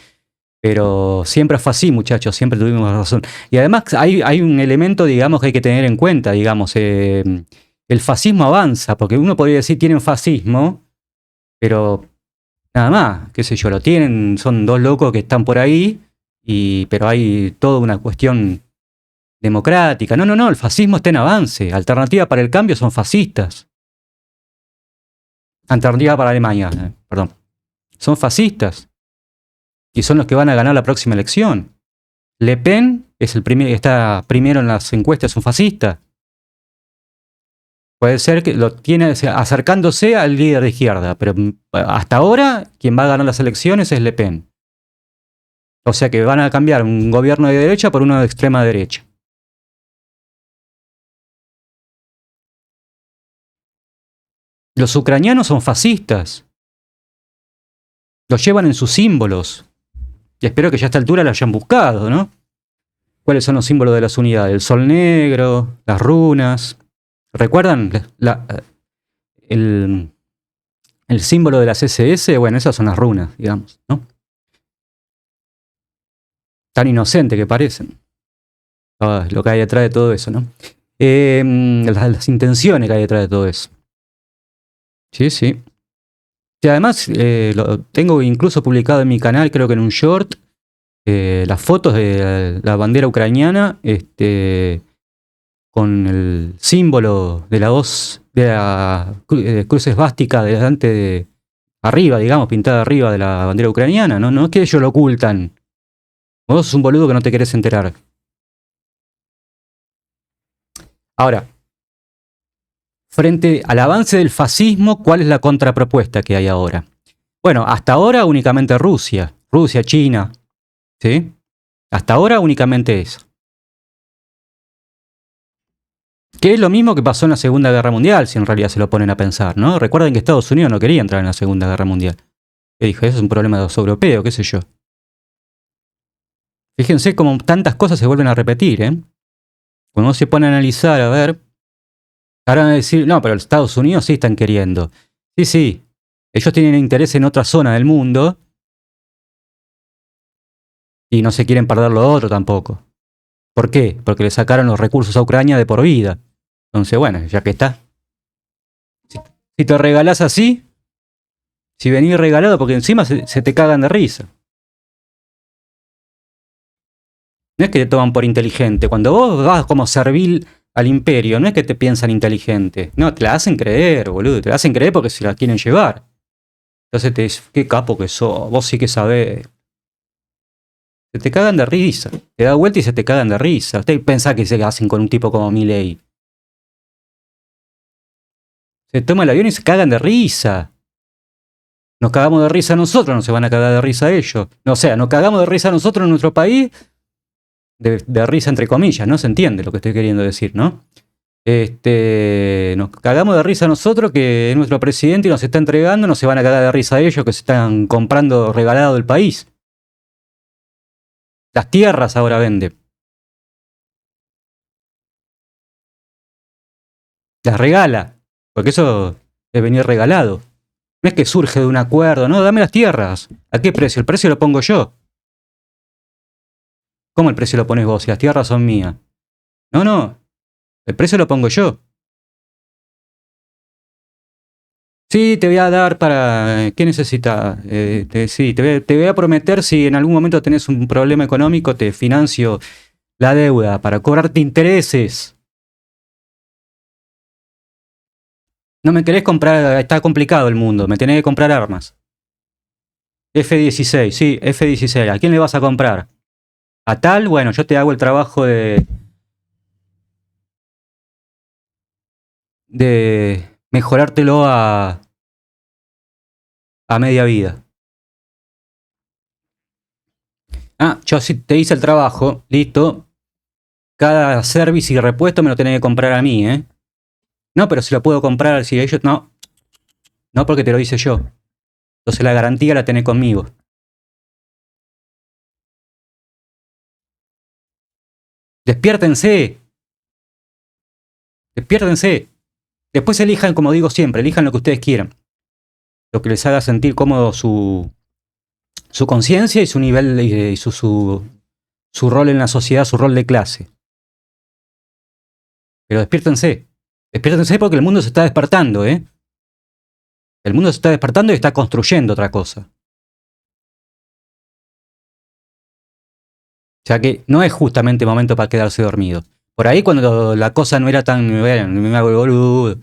Pero siempre fue así, muchachos, siempre tuvimos razón. Y además hay un elemento, digamos, que hay que tener en cuenta, digamos, el fascismo avanza, porque uno podría decir tienen fascismo, pero nada más, qué sé yo, lo tienen, son dos locos que están por ahí, pero hay toda una cuestión democrática. No, no, no, el fascismo está en avance. Alternativa para el Cambio son fascistas. Alternativa para Alemania, perdón. Son fascistas. Y son los que van a ganar la próxima elección. Le Pen es está primero en las encuestas, es un fascista. Puede ser que lo tiene acercándose al líder de izquierda, pero hasta ahora quien va a ganar las elecciones es Le Pen. O sea que van a cambiar un gobierno de derecha por uno de extrema derecha. Los ucranianos son fascistas. Los llevan en sus símbolos. Y espero que ya a esta altura lo hayan buscado, ¿no? ¿Cuáles son los símbolos de las unidades? El sol negro, las runas. ¿Recuerdan el, el símbolo de las SS? Bueno, esas son las runas, digamos, ¿no? Tan inocente que parecen. Lo que hay detrás de todo eso, ¿no? Las intenciones que hay detrás de todo eso. Sí, sí. Y además, lo tengo incluso publicado en mi canal, creo que en un short, las fotos de la bandera ucraniana, con el símbolo de la hoz, de la cruz esvástica delante de, arriba, digamos, pintada arriba de la bandera ucraniana. No, no es que ellos lo ocultan. Vos sos un boludo que no te querés enterar. Ahora, frente al avance del fascismo, ¿cuál es la contrapropuesta que hay ahora? Bueno, hasta ahora únicamente Rusia, China, ¿sí? Hasta ahora únicamente eso. Que es lo mismo que pasó en la Segunda Guerra Mundial, si en realidad se lo ponen a pensar, ¿no? Recuerden que Estados Unidos no quería entrar en la Segunda Guerra Mundial. Y dijo, eso es un problema de los europeos, qué sé yo. Fíjense cómo tantas cosas se vuelven a repetir, ¿eh? Cuando uno se pone a analizar, a ver, ahora van a decir, no, pero los Estados Unidos sí están queriendo. Sí, sí, ellos tienen interés en otra zona del mundo y no se quieren perder lo otro tampoco. ¿Por qué? Porque le sacaron los recursos a Ucrania de por vida. Entonces, bueno, ya que está. Si te regalás así, si venís regalado, porque encima se te cagan de risa. No es que te toman por inteligente. Cuando vos vas como servil al imperio, no es que te piensan inteligente. No, te la hacen creer, boludo. Te la hacen creer porque se la quieren llevar. Entonces te dicen, qué capo que sos, vos sí que sabés. Se te cagan de risa. Te da vuelta y se te cagan de risa. Ustedes pensás que se hacen con un tipo como Milei. Se toma el avión y se cagan de risa. Nos cagamos de risa nosotros, no se van a cagar de risa ellos. No, o sea, nos cagamos de risa nosotros en nuestro país, de risa entre comillas, ¿no? Se entiende lo que estoy queriendo decir, ¿no? Nos cagamos de risa nosotros que es nuestro presidente y nos está entregando, no se van a cagar de risa ellos que se están comprando regalado el país. Las tierras ahora vende. Las regala. Porque eso es venir regalado. No es que surge de un acuerdo, no, dame las tierras. ¿A qué precio? El precio lo pongo yo. ¿Cómo el precio lo pones vos si las tierras son mías? No, no, el precio lo pongo yo. Sí, te voy a dar para... ¿Qué necesitas? Sí, te voy a prometer si en algún momento tenés un problema económico, te financio la deuda para cobrarte intereses. No me querés comprar, está complicado el mundo, me tenés que comprar armas. F-16, sí, F-16. ¿A quién le vas a comprar? A tal, bueno, yo te hago el trabajo de mejorártelo a media vida. Ah, yo sí te hice el trabajo, listo. Cada service y repuesto me lo tenés que comprar a mí, ¿eh? No, pero si lo puedo comprar, si ellos... No, no porque te lo hice yo. Entonces la garantía la tenés conmigo. Despiértense. Despiértense. Después elijan, como digo siempre, elijan lo que ustedes quieran. Lo que les haga sentir cómodo su conciencia y su nivel y su rol en la sociedad, su rol de clase. Pero despiértense. Despiértense porque el mundo se está despertando, ¿eh? El mundo se está despertando y está construyendo otra cosa. O sea que no es justamente momento para quedarse dormido. Por ahí cuando la cosa no era tan... Bueno, me hago el boludo.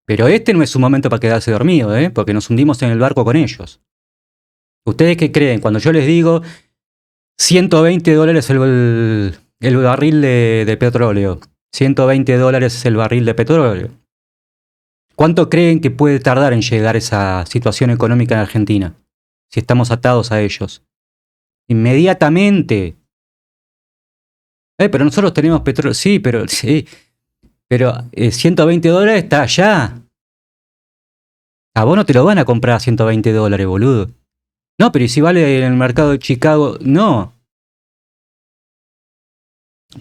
Pero este no es un momento para quedarse dormido, ¿eh? Porque nos hundimos en el barco con ellos. ¿Ustedes qué creen? Cuando yo les digo $120 el barril de petróleo. $120 es el barril de petróleo. ¿Cuánto creen que puede tardar en llegar esa situación económica en Argentina? Si estamos atados a ellos. Inmediatamente. Pero nosotros tenemos petróleo. Sí, pero $120 está allá. A vos no te lo van a comprar a $120, boludo. No, pero ¿y si vale en el mercado de Chicago? No,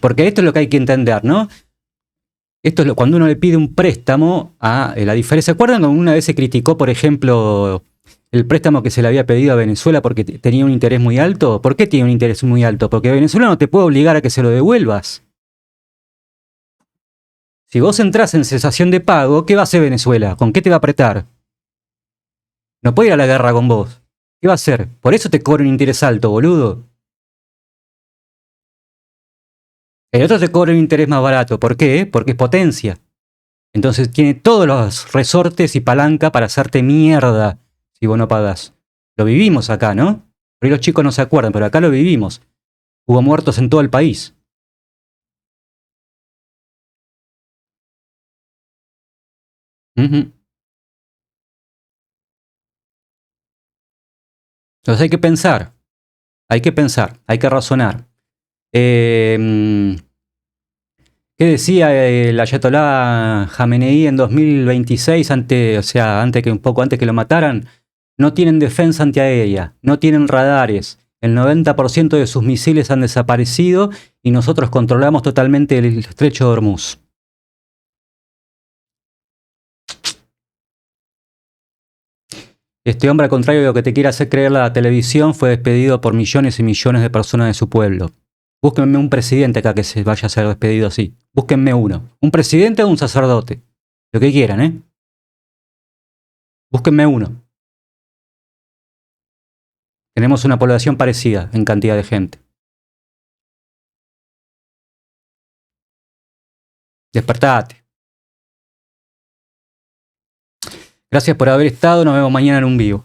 porque esto es lo que hay que entender, ¿no? Esto es cuando uno le pide un préstamo a la diferencia. ¿Se acuerdan cuando una vez se criticó, por ejemplo, el préstamo que se le había pedido a Venezuela porque tenía un interés muy alto? ¿Por qué tiene un interés muy alto? Porque Venezuela no te puede obligar a que se lo devuelvas. Si vos entrás en cesación de pago, ¿qué va a hacer Venezuela? ¿Con qué te va a apretar? No puede ir a la guerra con vos. ¿Qué va a hacer? Por eso te cobra un interés alto, boludo. El otro te cobra un interés más barato. ¿Por qué? Porque es potencia. Entonces tiene todos los resortes y palanca para hacerte mierda si vos no pagás. Lo vivimos acá, ¿no? Por ahí los chicos no se acuerdan, pero acá lo vivimos. Hubo muertos en todo el país. Ujú. Entonces hay que pensar, hay que razonar. Eh, ¿Qué decía el Ayatolá Jamenei en 2026, o sea, un poco antes que lo mataran? No tienen defensa antiaérea, no tienen radares. El 90% de sus misiles han desaparecido y nosotros controlamos totalmente el estrecho de Hormuz. Este hombre, al contrario de lo que te quiere hacer creer la televisión, fue despedido por millones y millones de personas de su pueblo. Búsquenme un presidente acá que se vaya a ser despedido así. Búsquenme uno. Un presidente o un sacerdote. Lo que quieran, ¿eh? Búsquenme uno. Tenemos una población parecida en cantidad de gente. Despertate. Gracias por haber estado. Nos vemos mañana en un vivo.